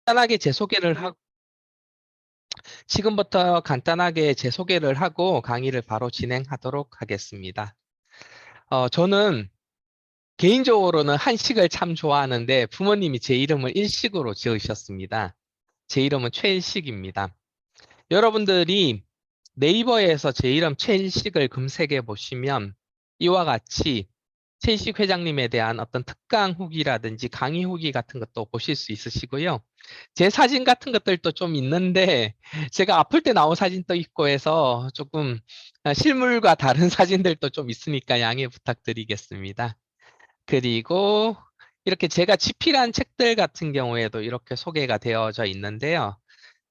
간단하게 제 소개를 하고 지금부터 간단하게 제 소개를 하고 강의를 바로 진행하도록 하겠습니다. 저는 개인적으로는 한식을 참 좋아하는데 부모님이 제 이름을 일식으로 지으셨습니다. 제 이름은 최일식입니다. 여러분들이 네이버에서 제 이름 최일식을 검색해 보시면 이와 같이 최일식 회장님에 대한 어떤 특강 후기라든지 강의 후기 같은 것도 보실 수 있으시고요. 제 사진 같은 것들도 좀 있는데 제가 아플 때 나온 사진도 있고 해서 조금 실물과 다른 사진들도 좀 있으니까 양해 부탁드리겠습니다. 그리고 이렇게 제가 집필한 책들 같은 경우에도 이렇게 소개가 되어져 있는데요.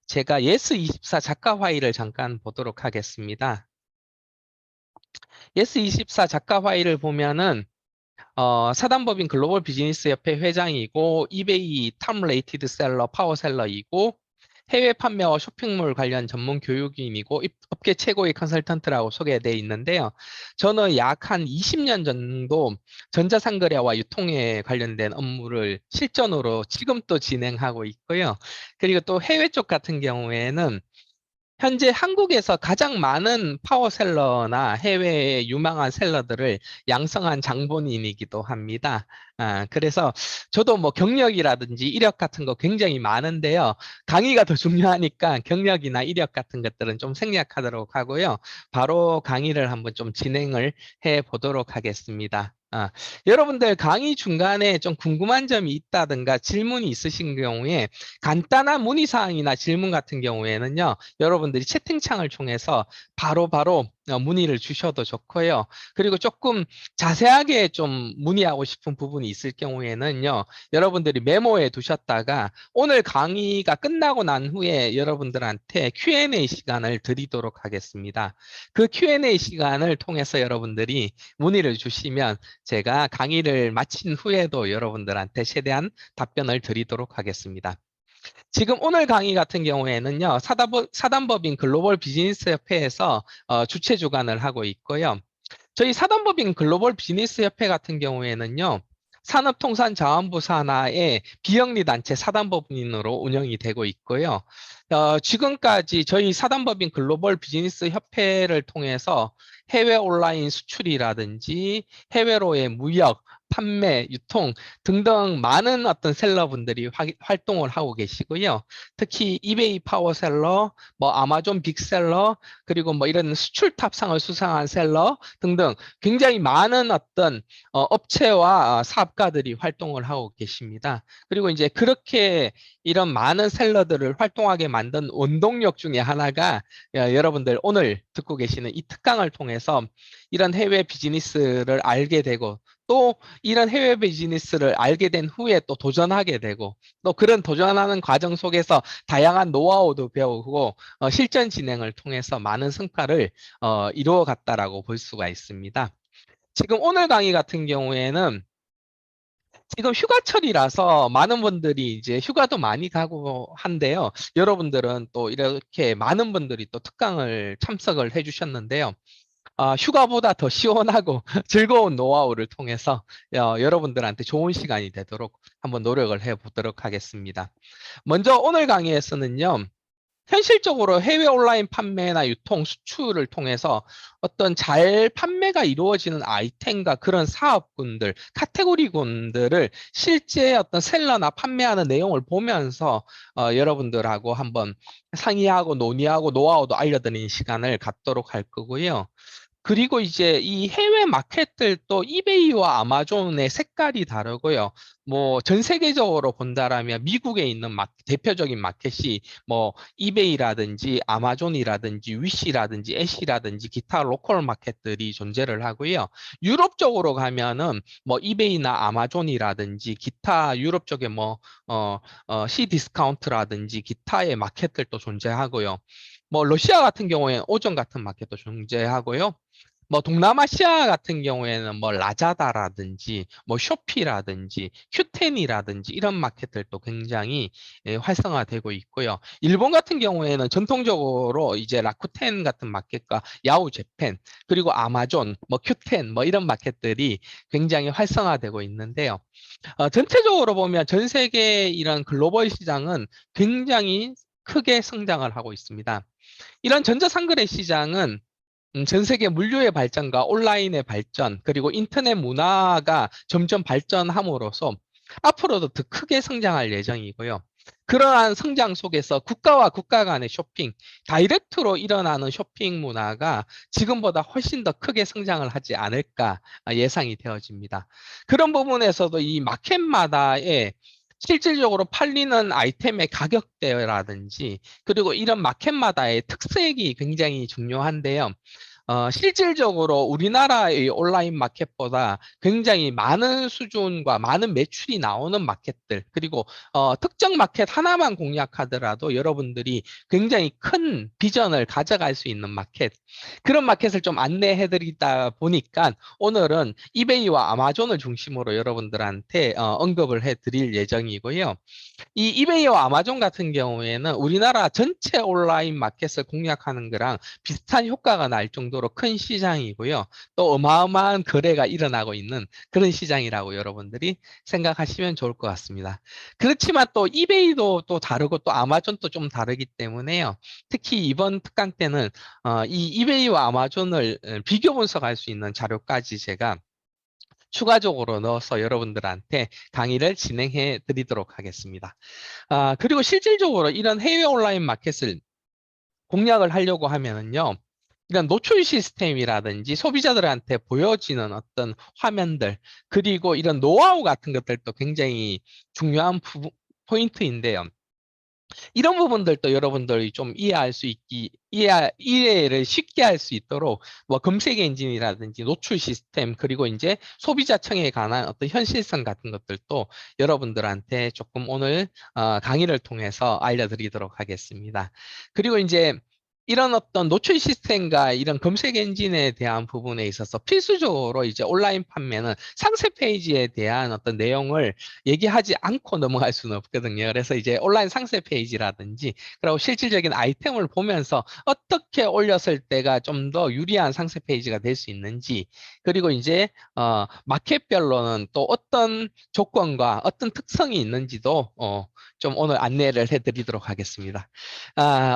제가 예스24 작가 파일을 잠깐 보도록 하겠습니다. 예스24 작가 파일을 보면은 사단법인 글로벌 비즈니스 협회 회장이고 이베이 탑 레이티드 셀러 파워셀러이고 해외 판매와 쇼핑몰 관련 전문 교육인이고 업계 최고의 컨설턴트라고 소개되어 있는데요. 저는 약 한 20년 정도 전자상거래와 유통에 관련된 업무를 실전으로 지금 또 진행하고 있고요. 그리고 또 해외 쪽 같은 경우에는 현재 한국에서 가장 많은 파워셀러나 해외의 유망한 셀러들을 양성한 장본인이기도 합니다. 그래서 저도 뭐 경력이라든지 이력 같은 거 굉장히 많은데요. 강의가 더 중요하니까 경력이나 이력 같은 것들은 좀 생략하도록 하고요. 바로 강의를 한번 좀 진행을 해 보도록 하겠습니다. 여러분들 강의 중간에 좀 궁금한 점이 있다든가 질문이 있으신 경우에 간단한 문의사항이나 질문 같은 경우에는요. 여러분들이 채팅창을 통해서 바로바로 문의를 주셔도 좋고요. 그리고 조금 자세하게 좀 문의하고 싶은 부분이 있을 경우에는요. 여러분들이 메모해 두셨다가 오늘 강의가 끝나고 난 후에 여러분들한테 Q&A 시간을 드리도록 하겠습니다. 그 Q&A 시간을 통해서 여러분들이 문의를 주시면 제가 강의를 마친 후에도 여러분들한테 최대한 답변을 드리도록 하겠습니다. 지금 오늘 강의 같은 경우에는요, 사단법인 글로벌 비즈니스 협회에서 주최 주관을 하고 있고요. 저희 사단법인 글로벌 비즈니스 협회 같은 경우에는요, 산업통상자원부 산하의 비영리 단체 사단법인으로 운영이 되고 있고요. 지금까지 저희 사단법인 글로벌 비즈니스 협회를 통해서 해외 온라인 수출이라든지 해외로의 무역, 판매, 유통 등등 많은 어떤 셀러분들이 활동을 하고 계시고요. 특히 이베이 파워셀러, 뭐 아마존 빅셀러, 그리고 뭐 이런 수출 탑상을 수상한 셀러 등등 굉장히 많은 어떤 업체와 사업가들이 활동을 하고 계십니다. 그리고 이제 그렇게 이런 많은 셀러들을 활동하게 만든 원동력 중에 하나가 여러분들 오늘 듣고 계시는 이 특강을 통해서 이런 해외 비즈니스를 알게 되고 또 이런 해외 비즈니스를 알게 된 후에 또 도전하게 되고 또 그런 도전하는 과정 속에서 다양한 노하우도 배우고 실전 진행을 통해서 많은 성과를 이루어 갔다라고 볼 수가 있습니다. 지금 오늘 강의 같은 경우에는 지금 휴가철이라서 많은 분들이 이제 휴가도 많이 가고 한데요. 여러분들은 또 이렇게 많은 분들이 또 특강을 참석을 해주셨는데요. 휴가보다 더 시원하고 즐거운 노하우를 통해서 여러분들한테 좋은 시간이 되도록 한번 노력을 해보도록 하겠습니다. 먼저 오늘 강의에서는요. 현실적으로 해외 온라인 판매나 유통, 수출을 통해서 어떤 잘 판매가 이루어지는 아이템과 그런 사업군들, 카테고리군들을 실제 어떤 셀러나 판매하는 내용을 보면서 여러분들하고 한번 상의하고 논의하고 노하우도 알려드리는 시간을 갖도록 할 거고요. 그리고 이제 이 해외 마켓들도 이베이와 아마존의 색깔이 다르고요. 뭐 전 세계적으로 본다라면 미국에 있는 대표적인 마켓이 뭐 이베이라든지 아마존이라든지 위시라든지 애쉬라든지 기타 로컬 마켓들이 존재를 하고요. 유럽 쪽으로 가면은 뭐 이베이나 아마존이라든지 기타 유럽 쪽에 시 디스카운트라든지 기타의 마켓들도 존재하고요. 뭐 러시아 같은 경우에 오전 같은 마켓도 존재하고요. 뭐 동남아시아 같은 경우에는 뭐 라자다라든지 뭐 쇼피라든지 큐텐이라든지 이런 마켓들도 굉장히 활성화되고 있고요. 일본 같은 경우에는 전통적으로 이제 라쿠텐 같은 마켓과 야후 재팬 그리고 아마존, 뭐 큐텐 뭐 이런 마켓들이 굉장히 활성화되고 있는데요. 전체적으로 보면 전 세계 이런 글로벌 시장은 굉장히 크게 성장을 하고 있습니다. 이런 전자상거래 시장은 전 세계 물류의 발전과 온라인의 발전, 그리고 인터넷 문화가 점점 발전함으로써 앞으로도 더 크게 성장할 예정이고요. 그러한 성장 속에서 국가와 국가 간의 쇼핑, 다이렉트로 일어나는 쇼핑 문화가 지금보다 훨씬 더 크게 성장을 하지 않을까 예상이 되어집니다. 그런 부분에서도 이 마켓마다의 실질적으로 팔리는 아이템의 가격대라든지 그리고 이런 마켓마다의 특색이 굉장히 중요한데요. 실질적으로 우리나라의 온라인 마켓보다 굉장히 많은 수준과 많은 매출이 나오는 마켓들, 그리고 특정 마켓 하나만 공략하더라도 여러분들이 굉장히 큰 비전을 가져갈 수 있는 마켓, 그런 마켓을 좀 안내해 드리다 보니까 오늘은 이베이와 아마존을 중심으로 여러분들한테 언급을 해 드릴 예정이고요. 이 이베이와 아마존 같은 경우에는 우리나라 전체 온라인 마켓을 공략하는 거랑 비슷한 효과가 날 정도로 큰 시장이고요. 또 어마어마한 거래가 일어나고 있는 그런 시장이라고 여러분들이 생각하시면 좋을 것 같습니다. 그렇지만 또 이베이도 또 다르고 또 아마존도 좀 다르기 때문에요. 특히 이번 특강 때는 이 이베이와 아마존을 비교 분석할 수 있는 자료까지 제가 추가적으로 넣어서 여러분들한테 강의를 진행해 드리도록 하겠습니다. 그리고 실질적으로 이런 해외 온라인 마켓을 공략을 하려고 하면은요, 이런 노출 시스템이라든지 소비자들한테 보여지는 어떤 화면들, 그리고 이런 노하우 같은 것들도 굉장히 중요한 포인트인데요. 이런 부분들도 여러분들이 좀 이해를 쉽게 할 수 있도록 뭐 검색 엔진이라든지 노출 시스템 그리고 이제 소비자청에 관한 어떤 현실성 같은 것들도 여러분들한테 조금 오늘 강의를 통해서 알려드리도록 하겠습니다. 그리고 이제 이런 어떤 노출 시스템과 이런 검색 엔진에 대한 부분에 있어서 필수적으로 이제 온라인 판매는 상세 페이지에 대한 어떤 내용을 얘기하지 않고 넘어갈 수는 없거든요. 그래서 이제 온라인 상세 페이지라든지 그리고 실질적인 아이템을 보면서 어떻게 올렸을 때가 좀 더 유리한 상세 페이지가 될 수 있는지, 그리고 이제 마켓별로는 또 어떤 조건과 어떤 특성이 있는지도 좀 오늘 안내를 해드리도록 하겠습니다.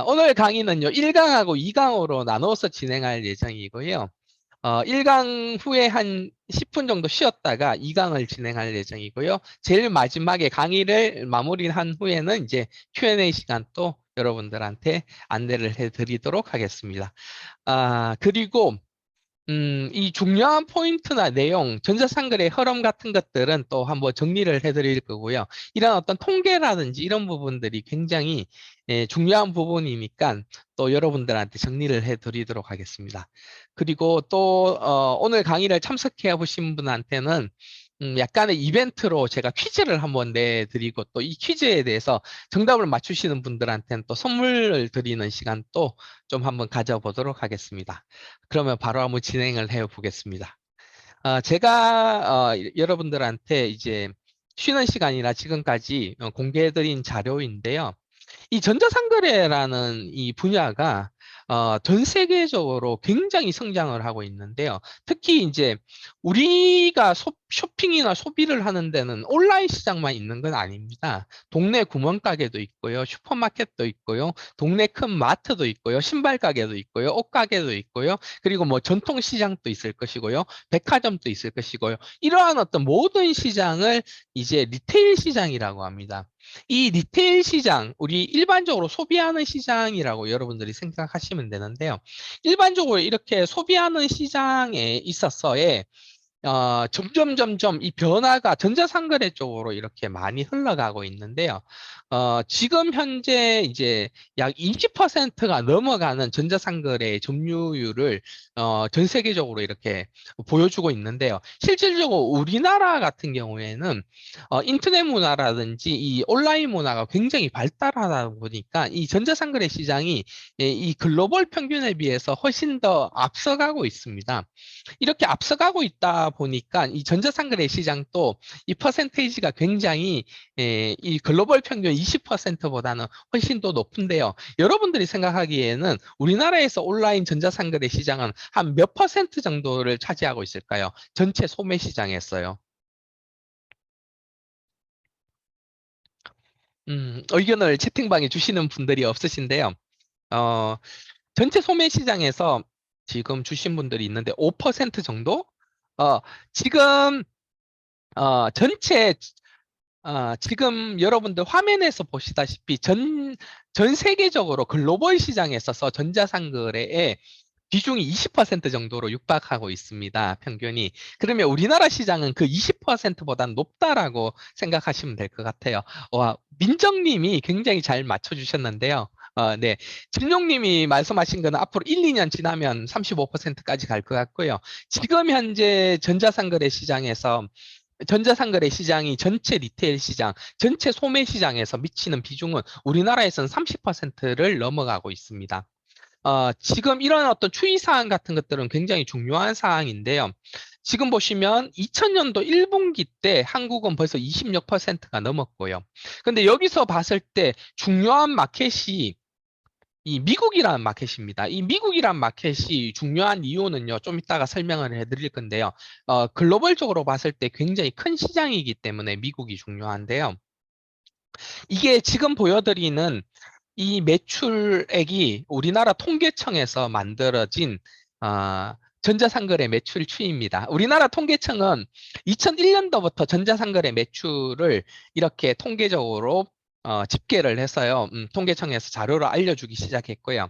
오늘 강의는요 1강하고 2강으로 나눠서 진행할 예정이고요. 1강 후에 한 10분 정도 쉬었다가 2강을 진행할 예정이고요. 제일 마지막에 강의를 마무리한 후에는 이제 Q&A 시간 또 여러분들한테 안내를 해드리도록 하겠습니다. 그리고 이 중요한 포인트나 내용, 전자상거래 흐름 같은 것들은 또 한번 정리를 해드릴 거고요. 이런 어떤 통계라든지 이런 부분들이 굉장히 중요한 부분이니까 또 여러분들한테 정리를 해드리도록 하겠습니다. 그리고 또 오늘 강의를 참석해 보신 분한테는 약간의 이벤트로 제가 퀴즈를 한번 내드리고 또 이 퀴즈에 대해서 정답을 맞추시는 분들한테는 또 선물을 드리는 시간도 좀 한번 가져보도록 하겠습니다. 그러면 바로 한번 진행을 해 보겠습니다. 제가 여러분들한테 이제 쉬는 시간이나 지금까지 공개해드린 자료인데요. 이 전자상거래라는 이 분야가 전 세계적으로 굉장히 성장을 하고 있는데요. 특히 이제 우리가 쇼핑이나 소비를 하는 데는 온라인 시장만 있는 건 아닙니다. 동네 구멍가게도 있고요, 슈퍼마켓도 있고요, 동네 큰 마트도 있고요, 신발 가게도 있고요, 옷 가게도 있고요, 그리고 뭐 전통 시장도 있을 것이고요, 백화점도 있을 것이고요. 이러한 어떤 모든 시장을 이제 리테일 시장이라고 합니다. 이 리테일 시장, 우리 일반적으로 소비하는 시장이라고 여러분들이 생각하시면 되는데요. 일반적으로 이렇게 소비하는 시장에 있어서의 점점 이 변화가 전자상거래 쪽으로 이렇게 많이 흘러가고 있는데요. 지금 현재 이제 약 20%가 넘어가는 전자상거래 점유율을 전 세계적으로 이렇게 보여주고 있는데요. 실질적으로 우리나라 같은 경우에는 인터넷 문화라든지 이 온라인 문화가 굉장히 발달하다 보니까 이 전자상거래 시장이 이 글로벌 평균에 비해서 훨씬 더 앞서가고 있습니다. 이렇게 앞서가고 있다 보니까 이 전자상거래 시장도 이 퍼센테이지가 굉장히 이 글로벌 평균 20%보다는 훨씬 더 높은데요. 여러분들이 생각하기에는 우리나라에서 온라인 전자상거래 시장은 한 몇 퍼센트 정도를 차지하고 있을까요? 전체 소매 시장에서요. 의견을 채팅방에 주시는 분들이 없으신데요. 어, 전체 소매 시장에서 지금 주신 분들이 있는데 5% 정도? 어, 지금 전체 지금 여러분들 화면에서 보시다시피 전 세계적으로 글로벌 시장에 있어서 전자상거래의 비중이 20% 정도로 육박하고 있습니다. 평균이. 그러면 우리나라 시장은 그 20%보다 높다라고 생각하시면 될 것 같아요. 와, 민정님이 굉장히 잘 맞춰주셨는데요. 네. 진용님이 말씀하신 거는 앞으로 1, 2년 지나면 35%까지 갈 것 같고요. 지금 현재 전자상거래 시장이 전체 리테일 시장, 전체 소매 시장에서 미치는 비중은 우리나라에서는 30%를 넘어가고 있습니다. 지금 이런 어떤 추이 사항 같은 것들은 굉장히 중요한 사항인데요. 지금 보시면 2000년도 1분기 때 한국은 벌써 26%가 넘었고요. 근데 여기서 봤을 때 중요한 마켓이 이 미국이라는 마켓입니다. 이 미국이라는 마켓이 중요한 이유는요, 좀 이따가 설명을 해드릴 건데요. 글로벌적으로 봤을 때 굉장히 큰 시장이기 때문에 미국이 중요한데요. 이게 지금 보여드리는 이 매출액이 우리나라 통계청에서 만들어진 전자상거래 매출 추이입니다. 우리나라 통계청은 2001년도부터 전자상거래 매출을 이렇게 통계적으로 집계를 해서요. 통계청에서 자료를 알려주기 시작했고요.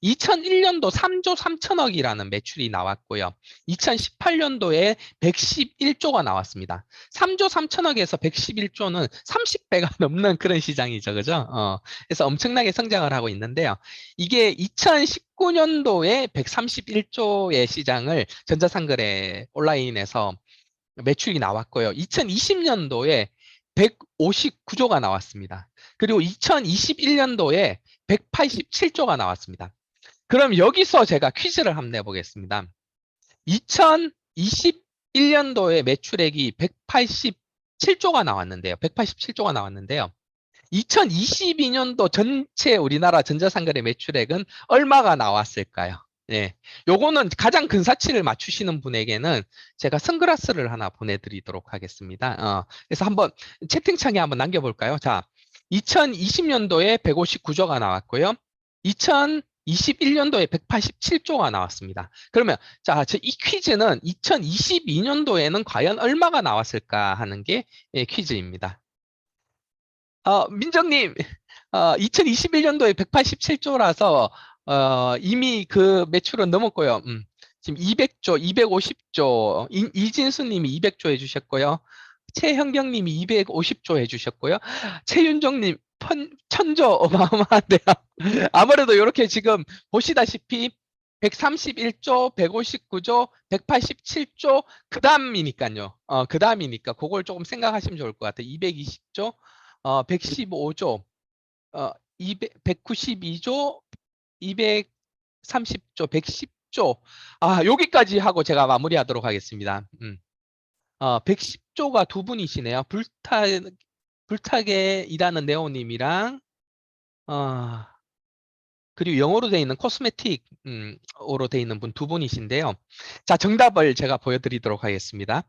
2001년도 3조 3천억이라는 매출이 나왔고요. 2018년도에 111조가 나왔습니다. 3조 3천억에서 111조는 30배가 넘는 그런 시장이죠. 그죠? 그래서 엄청나게 성장을 하고 있는데요. 이게 2019년도에 131조의 시장을 전자상거래 온라인에서 매출이 나왔고요. 2020년도에 159조가 나왔습니다. 그리고 2021년도에 187조가 나왔습니다. 그럼 여기서 제가 퀴즈를 한번 내보겠습니다. 2021년도에 매출액이 187조가 나왔는데요. 187조가 나왔는데요. 2022년도 전체 우리나라 전자상거래 매출액은 얼마가 나왔을까요? 네. 요거는 가장 근사치를 맞추시는 분에게는 제가 선글라스를 하나 보내드리도록 하겠습니다. 그래서 한번 채팅창에 한번 남겨볼까요? 자, 2020년도에 159조가 나왔고요. 2021년도에 187조가 나왔습니다. 그러면, 자, 이 퀴즈는 2022년도에는 과연 얼마가 나왔을까 하는 게 퀴즈입니다. 민정님, 2021년도에 187조라서 이미 그 매출은 넘었고요. 지금 200조, 250조, 이진수님이 200조 해주셨고요. 최현경님이 250조 해주셨고요. 최윤정님 1000조 어마어마한데요. 아무래도 이렇게 지금 보시다시피 131조, 159조, 187조, 그 다음이니까요. 그 다음이니까 그걸 조금 생각하시면 좋을 것 같아요. 220조, 115조, 192조, 230조, 110조. 여기까지 하고 제가 마무리하도록 하겠습니다. 110조가 두 분이시네요. 불타게 일하는 네오님이랑, 어, 그리고 영어로 되어 있는 코스메틱으로 되어 있는 분 두 분이신데요. 자, 정답을 제가 보여드리도록 하겠습니다.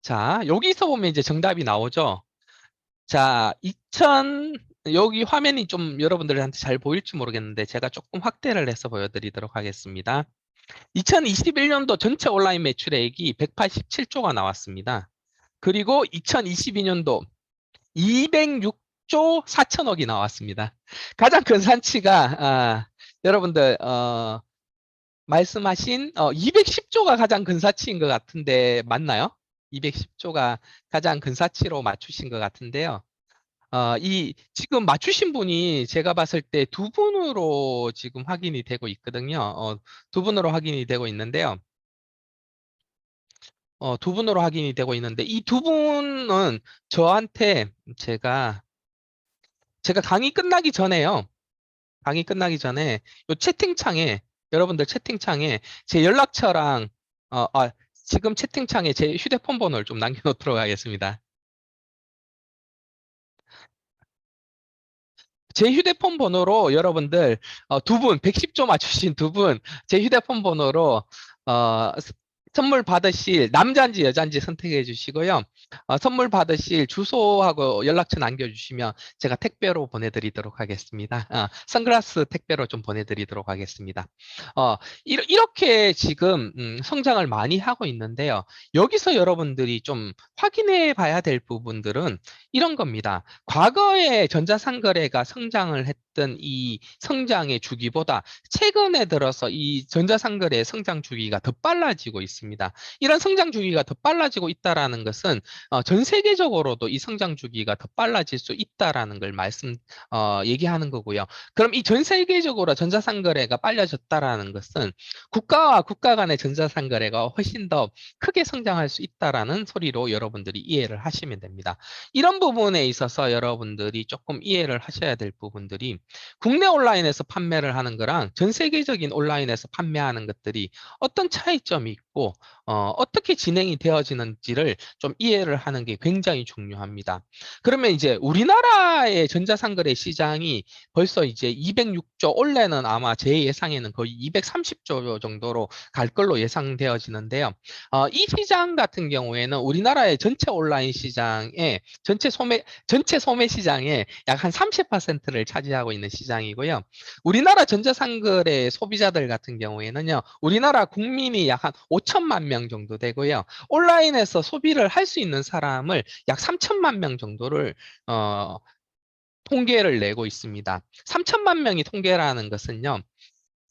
자, 여기서 보면 이제 정답이 나오죠. 자, 여기 화면이 좀 여러분들한테 잘 보일지 모르겠는데 제가 조금 확대를 해서 보여드리도록 하겠습니다. 2021년도 전체 온라인 매출액이 187조가 나왔습니다. 그리고 2022년도 206조 4천억이 나왔습니다. 가장 큰 산치가 여러분들 말씀하신 210조가 가장 근사치인 것 같은데 맞나요? 210조가 가장 근사치로 맞추신 것 같은데요. 지금 맞추신 분이 제가 봤을 때 두 분으로 지금 확인이 되고 있거든요. 두 분으로 확인이 되고 있는데요. 두 분으로 확인이 되고 있는데 이 두 분은 저한테 제가 강의 끝나기 전에요. 강의 끝나기 전에 요 채팅창에 여러분들 채팅창에 제 연락처랑 지금 채팅창에 제 휴대폰 번호를 좀 남겨놓도록 하겠습니다. 제 휴대폰 번호로 여러분들 두 분, 110조 맞추신 두 분, 제 휴대폰 번호로 선물 받으실 남자인지 여자인지 선택해 주시고요. 선물 받으실 주소하고 연락처 남겨주시면 제가 택배로 보내드리도록 하겠습니다. 선글라스 택배로 좀 보내드리도록 하겠습니다. 어, 이렇게 지금 성장을 많이 하고 있는데요. 여기서 여러분들이 좀 확인해 봐야 될 부분들은 이런 겁니다. 과거에 전자상거래가 성장을 했던 이 성장의 주기보다 최근에 들어서 이 전자상거래의 성장 주기가 더 빨라지고 있습니다. 이런 성장 주기가 더 빨라지고 있다라는 것은 전 세계적으로도 이 성장 주기가 더 빨라질 수 있다라는 걸 얘기하는 거고요. 그럼 이 전 세계적으로 전자상거래가 빨라졌다라는 것은 국가와 국가 간의 전자상거래가 훨씬 더 크게 성장할 수 있다라는 소리로 여러분들이 이해를 하시면 됩니다. 이런 부분에 있어서 여러분들이 조금 이해를 하셔야 될 부분들이 국내 온라인에서 판매를 하는 거랑 전 세계적인 온라인에서 판매하는 것들이 어떤 차이점이 있고 어떻게 진행이 되어지는지를 좀 이해를 하는 게 굉장히 중요합니다. 그러면 이제 우리나라의 전자상거래 시장이 벌써 이제 206조, 올해는 아마 제 예상에는 거의 230조 정도로 갈 걸로 예상되어지는데요. 이 시장 같은 경우에는 우리나라의 전체 온라인 시장에 전체 소매 시장의 약 한 30%를 차지하고 있는 시장이고요. 우리나라 전자상거래 소비자들 같은 경우에는요, 우리나라 국민이 약 한 5천만 명 정도 되고요. 온라인에서 소비를 할 수 있는 사람을 약 3천만 명 정도를 통계를 내고 있습니다. 3천만 명이 통계라는 것은요,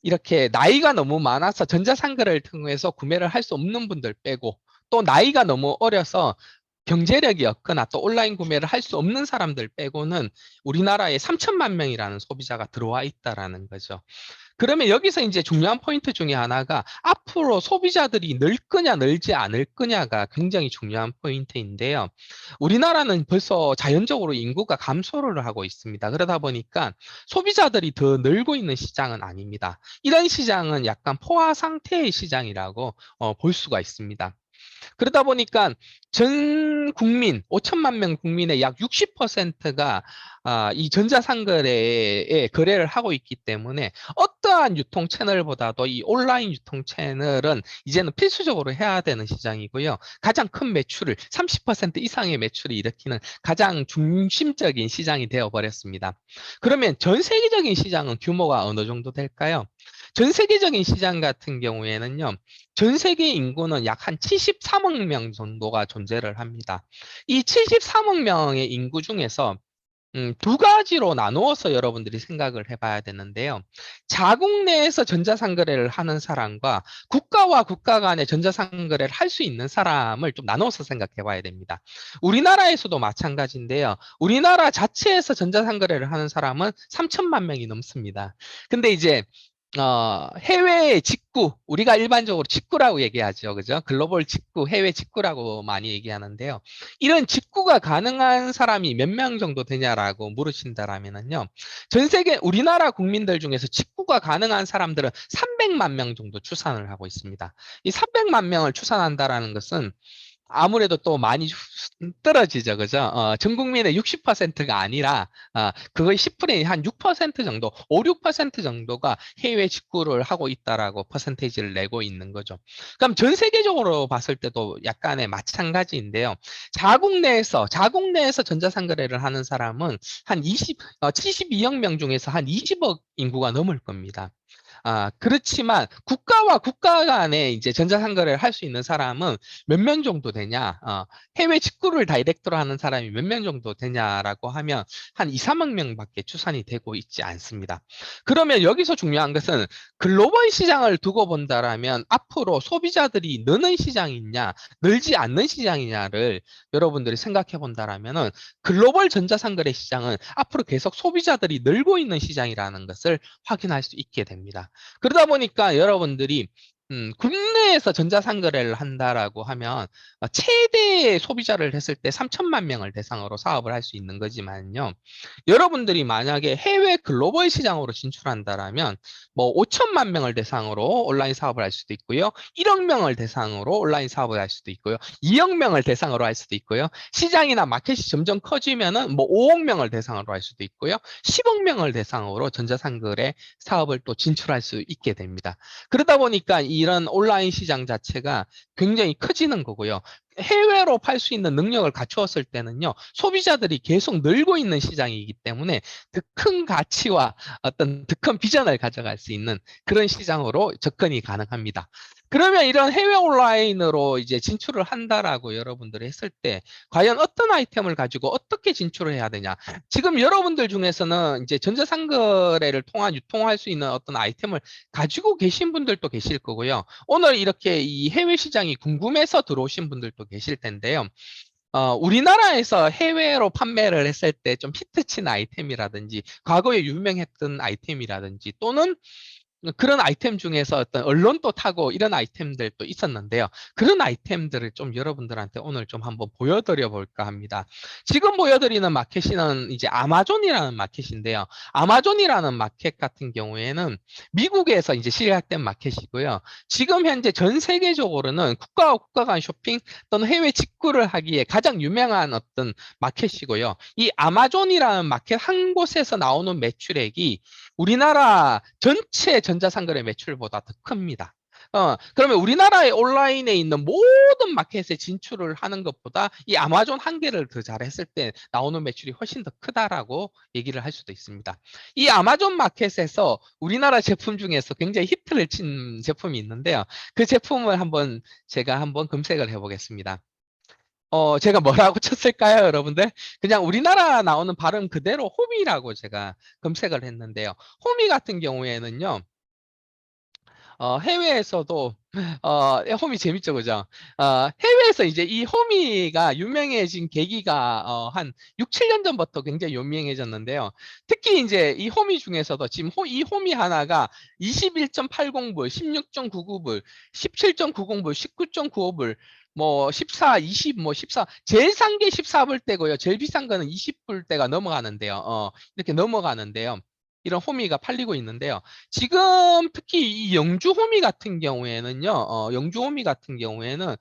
이렇게 나이가 너무 많아서 전자상거래를 통해서 구매를 할 수 없는 분들 빼고 또 나이가 너무 어려서 경제력이 없거나 또 온라인 구매를 할 수 없는 사람들 빼고는 우리나라에 3천만 명이라는 소비자가 들어와 있다라는 거죠. 그러면 여기서 이제 중요한 포인트 중에 하나가 앞으로 소비자들이 늘 거냐 늘지 않을 거냐가 굉장히 중요한 포인트인데요. 우리나라는 벌써 자연적으로 인구가 감소를 하고 있습니다. 그러다 보니까 소비자들이 더 늘고 있는 시장은 아닙니다. 이런 시장은 약간 포화 상태의 시장이라고 볼 수가 있습니다. 그러다 보니까 전 국민, 5천만 명 국민의 약 60%가 이 전자상거래에 거래를 하고 있기 때문에 어떠한 유통 채널보다도 이 온라인 유통 채널은 이제는 필수적으로 해야 되는 시장이고요. 가장 큰 매출을 30% 이상의 매출을 일으키는 가장 중심적인 시장이 되어버렸습니다. 그러면 전 세계적인 시장은 규모가 어느 정도 될까요? 전 세계적인 시장 같은 경우에는요. 전 세계 인구는 약 한 73억 명 정도가 존재를 합니다. 이 73억 명의 인구 중에서 두 가지로 나누어서 여러분들이 생각을 해봐야 되는데요. 자국 내에서 전자상거래를 하는 사람과 국가와 국가 간의 전자상거래를 할 수 있는 사람을 좀 나눠서 생각해 봐야 됩니다. 우리나라에서도 마찬가지인데요. 우리나라 자체에서 전자상거래를 하는 사람은 3천만 명이 넘습니다. 근데 이제 해외 직구, 우리가 일반적으로 직구라고 얘기하죠. 그죠? 글로벌 직구, 해외 직구라고 많이 얘기하는데요. 이런 직구가 가능한 사람이 몇 명 정도 되냐라고 물으신다라면요. 전 세계 우리나라 국민들 중에서 직구가 가능한 사람들은 300만 명 정도 추산을 하고 있습니다. 이 300만 명을 추산한다라는 것은 아무래도 또 많이 떨어지죠. 그죠? 전 국민의 60%가 아니라, 그거의 10%의 한 6% 정도, 5, 6% 정도가 해외 직구를 하고 있다라고 퍼센테이지를 내고 있는 거죠. 그럼 전 세계적으로 봤을 때도 약간의 마찬가지인데요. 자국 내에서 전자상거래를 하는 사람은 한 72억 명 중에서 한 20억 인구가 넘을 겁니다. 그렇지만 국가와 국가 간에 이제 전자상거래를 할 수 있는 사람은 몇 명 정도 되냐? 해외 직구를 다이렉트로 하는 사람이 몇 명 정도 되냐라고 하면 한 2, 3억 명밖에 추산이 되고 있지 않습니다. 그러면 여기서 중요한 것은 글로벌 시장을 두고 본다라면 앞으로 소비자들이 느는 시장이냐, 늘지 않는 시장이냐를 여러분들이 생각해 본다라면은 글로벌 전자상거래 시장은 앞으로 계속 소비자들이 늘고 있는 시장이라는 것을 확인할 수 있게 됩니다. 그러다 보니까 여러분들이 국내에서 전자상거래를 한다라고 하면 최대 소비자를 했을 때 3천만 명을 대상으로 사업을 할 수 있는 거지만요. 여러분들이 만약에 해외 글로벌 시장으로 진출한다라면 뭐 5천만 명을 대상으로 온라인 사업을 할 수도 있고요. 1억 명을 대상으로 온라인 사업을 할 수도 있고요. 2억 명을 대상으로 할 수도 있고요. 시장이나 마켓이 점점 커지면은 뭐 5억 명을 대상으로 할 수도 있고요. 10억 명을 대상으로 전자상거래 사업을 또 진출할 수 있게 됩니다. 그러다 보니까 이런 온라인 시장 자체가 굉장히 커지는 거고요. 해외로 팔 수 있는 능력을 갖추었을 때는요, 소비자들이 계속 늘고 있는 시장이기 때문에 더 큰 가치와 어떤 더 큰 비전을 가져갈 수 있는 그런 시장으로 접근이 가능합니다. 그러면 이런 해외 온라인으로 이제 진출을 한다라고 여러분들이 했을 때, 과연 어떤 아이템을 가지고 어떻게 진출을 해야 되냐? 지금 여러분들 중에서는 이제 전자상거래를 통한 유통할 수 있는 어떤 아이템을 가지고 계신 분들도 계실 거고요. 오늘 이렇게 이 해외 시장이 궁금해서 들어오신 분들도 계실 텐데요. 우리나라에서 해외로 판매를 했을 때 좀 히트친 아이템이라든지, 과거에 유명했던 아이템이라든지, 또는 그런 아이템 중에서 어떤 언론도 타고 이런 아이템들도 있었는데요. 그런 아이템들을 좀 여러분들한테 오늘 좀 한번 보여드려 볼까 합니다. 지금 보여드리는 마켓은 이제 아마존이라는 마켓인데요. 아마존이라는 마켓 같은 경우에는 미국에서 이제 시작된 마켓이고요. 지금 현재 전 세계적으로는 국가와 국가 간 쇼핑 또는 해외 직구를 하기에 가장 유명한 어떤 마켓이고요. 이 아마존이라는 마켓 한 곳에서 나오는 매출액이 우리나라 전체 전자상거래 매출보다 더 큽니다. 그러면 우리나라의 온라인에 있는 모든 마켓에 진출을 하는 것보다 이 아마존 한 개를 더 잘했을 때 나오는 매출이 훨씬 더 크다라고 얘기를 할 수도 있습니다. 이 아마존 마켓에서 우리나라 제품 중에서 굉장히 히트를 친 제품이 있는데요. 그 제품을 제가 한번 검색을 해보겠습니다. 제가 뭐라고 쳤을까요, 여러분들? 그냥 우리나라 나오는 발음 그대로 호미라고 제가 검색을 했는데요. 호미 같은 경우에는요, 해외에서도, 호미 재밌죠, 그죠? 해외에서 이제 이 호미가 유명해진 계기가, 한 6, 7년 전부터 굉장히 유명해졌는데요. 특히 이제 이 호미 중에서도 지금 이 호미 하나가 21.80불, 16.99불, 17.90불, 19.95불, 뭐 14, 20, 뭐 14, 제일 싼 게 14불대고요. 제일 비싼 거는 20불대가 넘어가는데요. 이렇게 넘어가는데요. 이런 호미가 팔리고 있는데요. 지금 특히 이 영주 호미 같은 경우에는요, 영주 호미 같은 경우에는,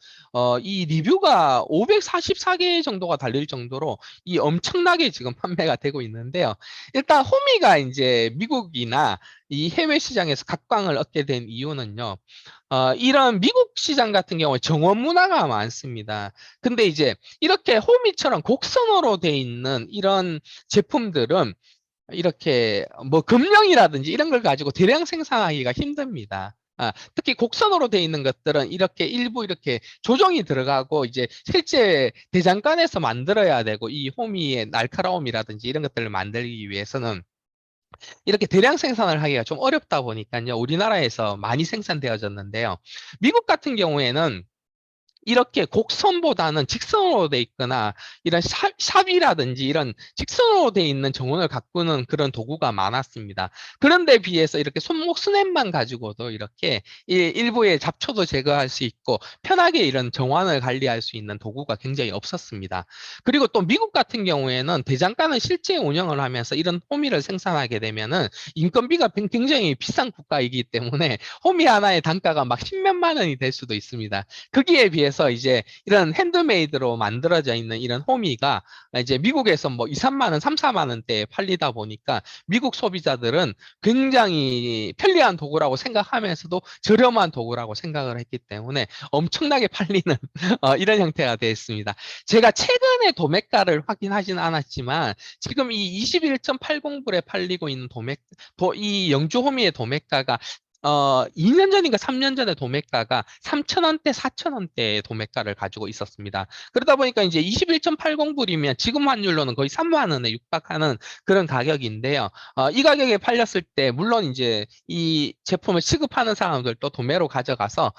이 리뷰가 544개 정도가 달릴 정도로 이 엄청나게 지금 판매가 되고 있는데요. 일단 호미가 이제 미국이나 이 해외 시장에서 각광을 얻게 된 이유는요, 이런 미국 시장 같은 경우에 정원 문화가 많습니다. 근데 이제 이렇게 호미처럼 곡선으로 돼 있는 이런 제품들은 이렇게 뭐 금령이라든지 이런 걸 가지고 대량 생산하기가 힘듭니다. 특히 곡선으로 돼 있는 것들은 이렇게 일부 이렇게 조정이 들어가고 이제 실제 대장간에서 만들어야 되고 이 호미의 날카로움이라든지 이런 것들을 만들기 위해서는 이렇게 대량 생산을 하기가 좀 어렵다 보니까요. 우리나라에서 많이 생산되어졌는데요. 미국 같은 경우에는 이렇게 곡선보다는 직선으로 돼 있거나 이런 샵이라든지 이런 직선으로 돼 있는 정원을 가꾸는 그런 도구가 많았습니다. 그런데 비해서 이렇게 손목 스냅만 가지고도 이렇게 일부의 잡초도 제거할 수 있고 편하게 이런 정원을 관리할 수 있는 도구가 굉장히 없었습니다. 그리고 또 미국 같은 경우에는 대장간을 실제 운영을 하면서 이런 호미를 생산하게 되면은 인건비가 굉장히 비싼 국가이기 때문에 호미 하나의 단가가 막 십몇만 원이 될 수도 있습니다. 거기에 비해서 이제 이런 핸드메이드로 만들어져 있는 이런 호미가 이제 미국에서 뭐 2, 3만 원, 3, 4만 원대에 팔리다 보니까 미국 소비자들은 굉장히 편리한 도구라고 생각하면서도 저렴한 도구라고 생각을 했기 때문에 엄청나게 팔리는 이런 형태가 되어 있습니다. 제가 최근에 도매가를 확인하지는 않았지만 지금 이 21.80불에 팔리고 있는 이 영주 호미의 도매가가 2년 전인가 3년 전에 도매가가 3,000원대, 4,000원대의 도매가를 가지고 있었습니다. 그러다 보니까 이제 21.80불이면 지금 환율로는 거의 3만 원에 육박하는 그런 가격인데요. 이 가격에 팔렸을 때 물론 이제 이 제품을 취급하는 사람들도 도매로 가져가서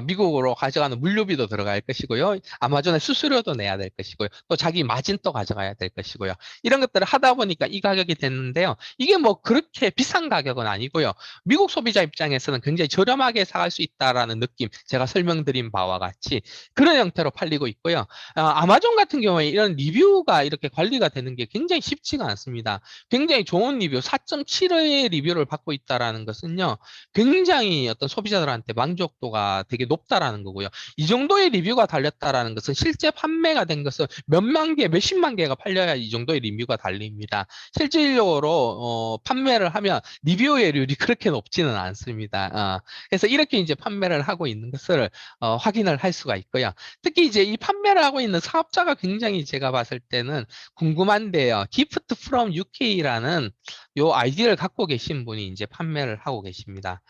미국으로 가져가는 물류비도 들어갈 것이고요. 아마존에 수수료도 내야 될 것이고요. 또 자기 마진 또 가져가야 될 것이고요. 이런 것들을 하다 보니까 이 가격이 됐는데요. 이게 뭐 그렇게 비싼 가격은 아니고요. 미국 소비자 입장에서는 굉장히 저렴하게 사갈 수 있다라는 느낌, 제가 설명드린 바와 같이 그런 형태로 팔리고 있고요. 아마존 같은 경우에 이런 리뷰가 이렇게 관리가 되는 게 굉장히 쉽지가 않습니다. 굉장히 좋은 리뷰, 4.7의 리뷰를 받고 있다라는 것은요, 굉장히 어떤 소비자들한테 만족도가 되게 높다라는 거고요. 이 정도의 리뷰가 달렸다라는 것은 실제 판매가 된 것은 몇만 개, 몇십만 개가 팔려야 이 정도의 리뷰가 달립니다. 실질적으로 판매를 하면 리뷰율이 그렇게 높지는 않습니다. 그래서 이렇게 이제 판매를 하고 있는 것을 확인을 할 수가 있고요. 특히 이제 이 판매를 하고 있는 사업자가 굉장히 제가 봤을 때는 궁금한데요. Gift from UK라는 요 아이디를 갖고 계신 분이 이제 판매를 하고 계십니다.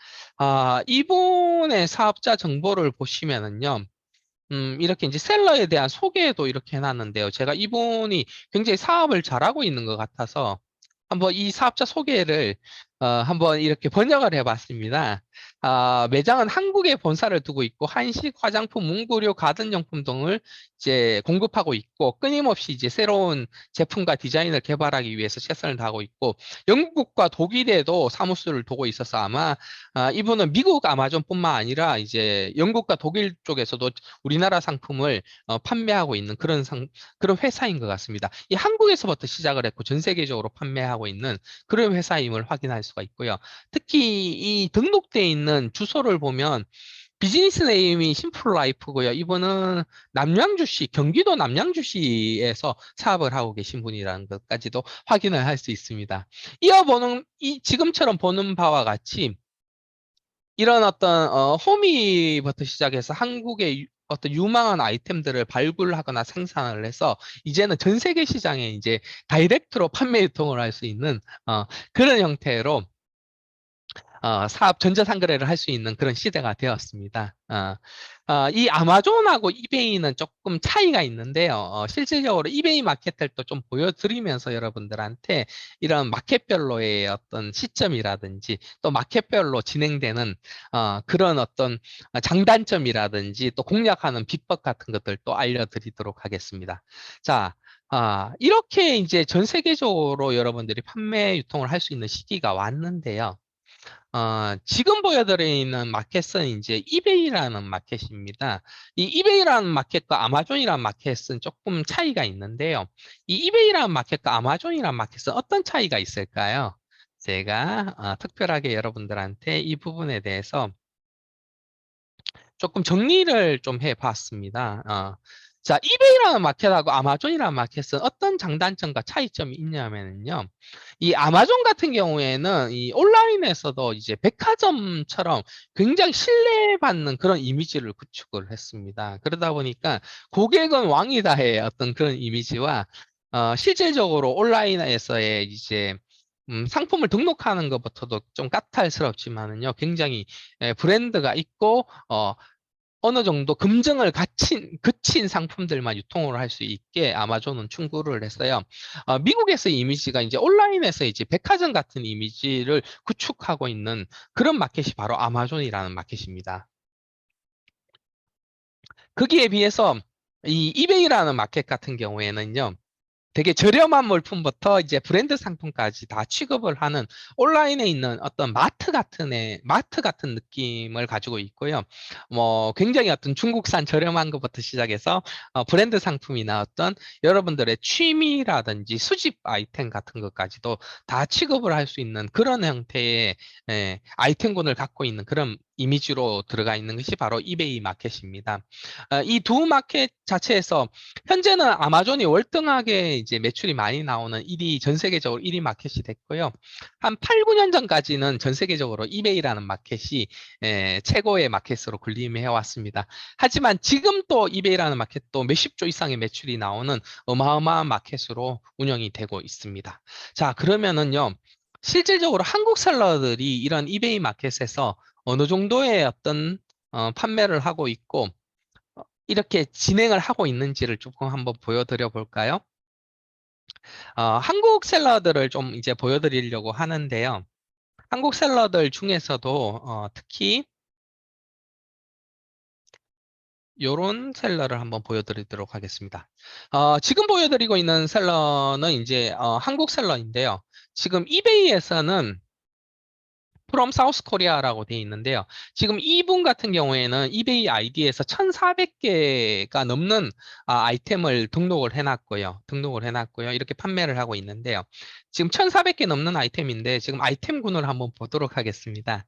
이분의 사업자 정보를 보시면은요. 이렇게 이제 셀러에 대한 소개도 이렇게 해놨는데요. 제가 이분이 굉장히 사업을 잘하고 있는 것 같아서 한번 이 사업자 소개를 한번 이렇게 번역을 해봤습니다. 매장은 한국에 본사를 두고 있고 한식, 화장품, 문구류, 가전용품 등을 이제 공급하고 있고 끊임없이 이제 새로운 제품과 디자인을 개발하기 위해서 최선을 다하고 있고 영국과 독일에도 사무소를 두고 있어서 아마 이분은 미국 아마존뿐만 아니라 이제 영국과 독일 쪽에서도 우리나라 상품을 판매하고 있는 그런 회사인 것 같습니다. 이 한국에서부터 시작을 했고 전 세계적으로 판매하고 있는 그런 회사임을 확인할 수가 있고요. 특히 이 등록되어 있는 주소를 보면 비즈니스 네임이 심플라이프고요. 이분은 남양주시, 경기도 남양주시에서 사업을 하고 계신 분이라는 것까지도 확인을 할 수 있습니다. 지금처럼 보는 바와 같이 이런 어떤 호미부터 시작해서 한국의 어떤 유망한 아이템들을 발굴하거나 생산을 해서 이제는 전 세계 시장에 이제 다이렉트로 판매 유통을 할 수 있는 그런 형태로 사업 전자상거래를 할 수 있는 그런 시대가 되었습니다. 이 아마존하고 이베이는 조금 차이가 있는데요. 실질적으로 이베이 마켓을 또 좀 보여드리면서 여러분들한테 이런 마켓별로의 어떤 시점이라든지 또 마켓별로 진행되는 그런 어떤 장단점이라든지 또 공략하는 비법 같은 것들도 알려드리도록 하겠습니다. 자, 이렇게 이제 전 세계적으로 여러분들이 판매 유통을 할 수 있는 시기가 왔는데요. 지금 보여드리는 마켓은 이제 이베이라는 마켓입니다. 이 이베이라는 마켓과 아마존이라는 마켓은 조금 차이가 있는데요. 이 이베이라는 마켓과 아마존이라는 마켓은 어떤 차이가 있을까요? 제가 특별하게 여러분들한테 이 부분에 대해서 조금 정리를 좀 해봤습니다. 자, 이베이라는 마켓하고 아마존이라는 마켓은 어떤 장단점과 차이점이 있냐면요. 이 아마존 같은 경우에는 이 온라인에서도 이제 백화점처럼 굉장히 신뢰받는 그런 이미지를 구축을 했습니다. 그러다 보니까 고객은 왕이다의 어떤 그런 이미지와 실질적으로 온라인에서의 이제 상품을 등록하는 것부터도 좀 까탈스럽지만은요, 굉장히 브랜드가 있고, 어느 정도 금증을 그친 상품들만 유통을 할 수 있게 아마존은 충고를 했어요. 미국에서의 이미지가 이제 온라인에서 이제 백화점 같은 이미지를 구축하고 있는 그런 마켓이 바로 아마존이라는 마켓입니다. 거기에 비해서 이 이베이라는 마켓 같은 경우에는요, 되게 저렴한 물품부터 이제 브랜드 상품까지 다 취급을 하는 온라인에 있는 어떤 마트 같은 느낌을 가지고 있고요. 뭐 굉장히 어떤 중국산 저렴한 것부터 시작해서 브랜드 상품이나 어떤 여러분들의 취미라든지 수집 아이템 같은 것까지도 다 취급을 할 수 있는 그런 형태의 아이템군을 갖고 있는 그런 이미지로 들어가 있는 것이 바로 이베이 마켓입니다. 이 두 마켓 자체에서 현재는 아마존이 월등하게 이제 매출이 많이 나오는 전 세계적으로 1위 마켓이 됐고요. 한 8, 9년 전까지는 전 세계적으로 이베이라는 마켓이 최고의 마켓으로 군림해 왔습니다. 하지만 지금 또 이베이라는 마켓도 몇십 조 이상의 매출이 나오는 어마어마한 마켓으로 운영이 되고 있습니다. 자, 그러면은요. 실질적으로 한국 셀러들이 이런 이베이 마켓에서 어느 정도의 어떤 판매를 하고 있고 이렇게 진행을 하고 있는지를 조금 한번 보여드려 볼까요? 한국 셀러들을 좀 이제 보여드리려고 하는데요. 한국 셀러들 중에서도 특히 요런 셀러를 한번 보여드리도록 하겠습니다. 지금 보여드리고 있는 셀러는 이제 한국 셀러인데요. 지금 이베이에서는 from South Korea라고 되어 있는데요. 지금 이분 같은 경우에는 이베이 아이디에서 1,400개가 넘는 아이템을 등록을 해놨고요. 이렇게 판매를 하고 있는데요. 지금 1,400개 넘는 아이템인데 지금 아이템군을 한번 보도록 하겠습니다.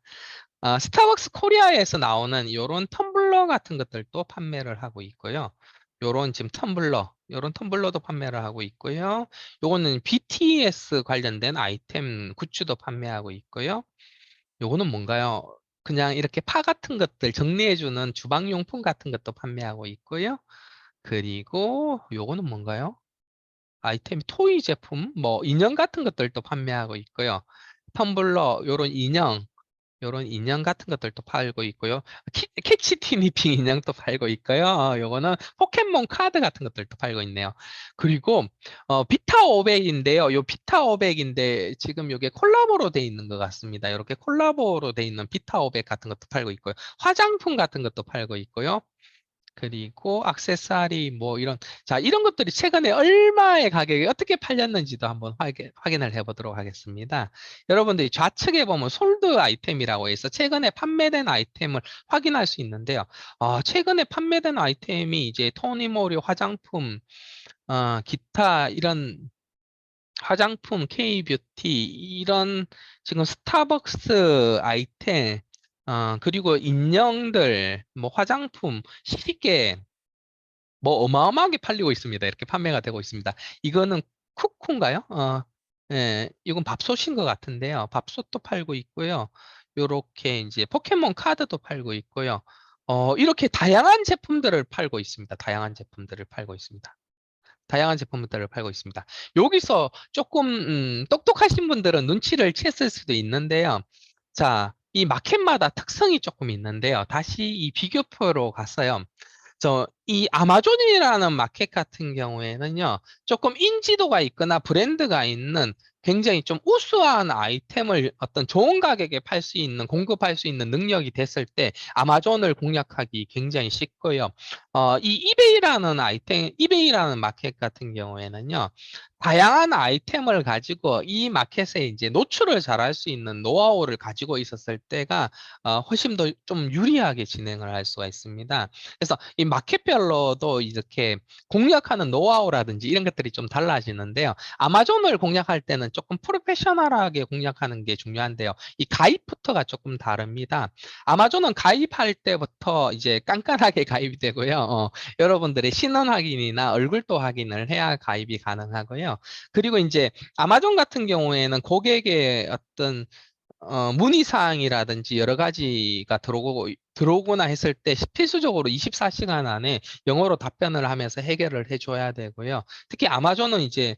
스타벅스 코리아에서 나오는 이런 텀블러 같은 것들도 판매를 하고 있고요. 요런 지금 요런 텀블러도 판매를 하고 있고요. 요거는 BTS 관련된 아이템 굿즈도 판매하고 있고요. 요거는 뭔가요? 그냥 이렇게 파 같은 것들 정리해주는 주방용품 같은 것도 판매하고 있고요. 그리고 요거는 뭔가요? 아이템 토이 제품, 뭐 인형 같은 것들도 판매하고 있고요. 텀블러, 요런 인형 같은 것들도 팔고 있고요. 캐치 티니핑 인형도 팔고 있고요. 요거는 포켓몬 카드 같은 것들도 팔고 있네요. 그리고 비타 500인데요. 요 비타 500인데 지금 요게 콜라보로 돼 있는 것 같습니다. 이렇게 콜라보로 돼 있는 비타 500 같은 것도 팔고 있고요. 화장품 같은 것도 팔고 있고요. 그리고 액세서리 뭐 이런 자 이런 것들이 최근에 얼마의 가격이 어떻게 팔렸는지도 한번 확인을 해보도록 하겠습니다. 여러분들이 좌측에 보면 솔드 아이템이라고 해서 최근에 판매된 아이템을 확인할 수 있는데요. 최근에 판매된 아이템이 이제 토니모리 화장품, 기타 이런 화장품, K뷰티 이런 지금 스타벅스 아이템 그리고 인형들, 뭐 화장품, 시계 뭐 어마어마하게 팔리고 있습니다. 이렇게 판매가 되고 있습니다. 이거는 쿠쿠인가요? 예, 이건 밥솥인 것 같은데요. 밥솥도 팔고 있고요. 요렇게 이제 포켓몬 카드도 팔고 있고요. 이렇게 다양한 제품들을 팔고 있습니다. 다양한 제품들을 팔고 있습니다. 여기서 조금 똑똑하신 분들은 눈치를 챘을 수도 있는데요. 자, 이 마켓마다 특성이 조금 있는데요. 다시 이 비교표로 갔어요. 이 아마존이라는 마켓 같은 경우에는요, 조금 인지도가 있거나 브랜드가 있는 굉장히 좀 우수한 아이템을 어떤 좋은 가격에 팔 수 있는, 공급할 수 있는 능력이 됐을 때 아마존을 공략하기 굉장히 쉽고요. 이베이라는 마켓 같은 경우에는요, 다양한 아이템을 가지고 이 마켓에 이제 노출을 잘할 수 있는 노하우를 가지고 있었을 때가 훨씬 더 좀 유리하게 진행을 할 수가 있습니다. 그래서 이 마켓별로도 이렇게 공략하는 노하우라든지 이런 것들이 좀 달라지는데요. 아마존을 공략할 때는 조금 프로페셔널하게 공략하는 게 중요한데요. 이 가입부터가 조금 다릅니다. 아마존은 가입할 때부터 이제 깐깐하게 가입이 되고요. 여러분들의 신원 확인이나 얼굴도 확인을 해야 가입이 가능하고요. 그리고 이제 아마존 같은 경우에는 고객의 어떤 문의사항이라든지 여러 가지가 들어오거나 했을 때 필수적으로 24시간 안에 영어로 답변을 하면서 해결을 해줘야 되고요. 특히 아마존은 이제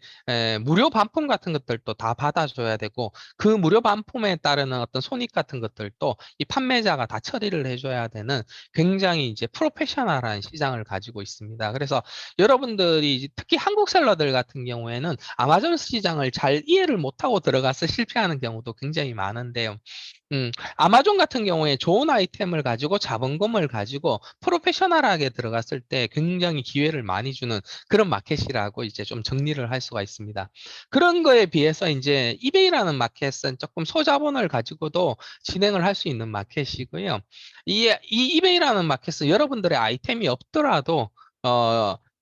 무료 반품 같은 것들도 다 받아줘야 되고 그 무료 반품에 따르는 어떤 손익 같은 것들도 이 판매자가 다 처리를 해줘야 되는 굉장히 이제 프로페셔널한 시장을 가지고 있습니다. 그래서 여러분들이 특히 한국 셀러들 같은 경우에는 아마존 시장을 잘 이해를 못하고 들어가서 실패하는 경우도 굉장히 많은데요. 아마존 같은 경우에 좋은 아이템을 가지고 자본금을 가지고 프로페셔널하게 들어갔을 때 굉장히 기회를 많이 주는 그런 마켓이라고 이제 좀 정리를 할 수가 있습니다. 그런 거에 비해서 이제 이베이라는 마켓은 조금 소자본을 가지고도 진행을 할 수 있는 마켓이고요. 이 이베이라는 마켓은 여러분들의 아이템이 없더라도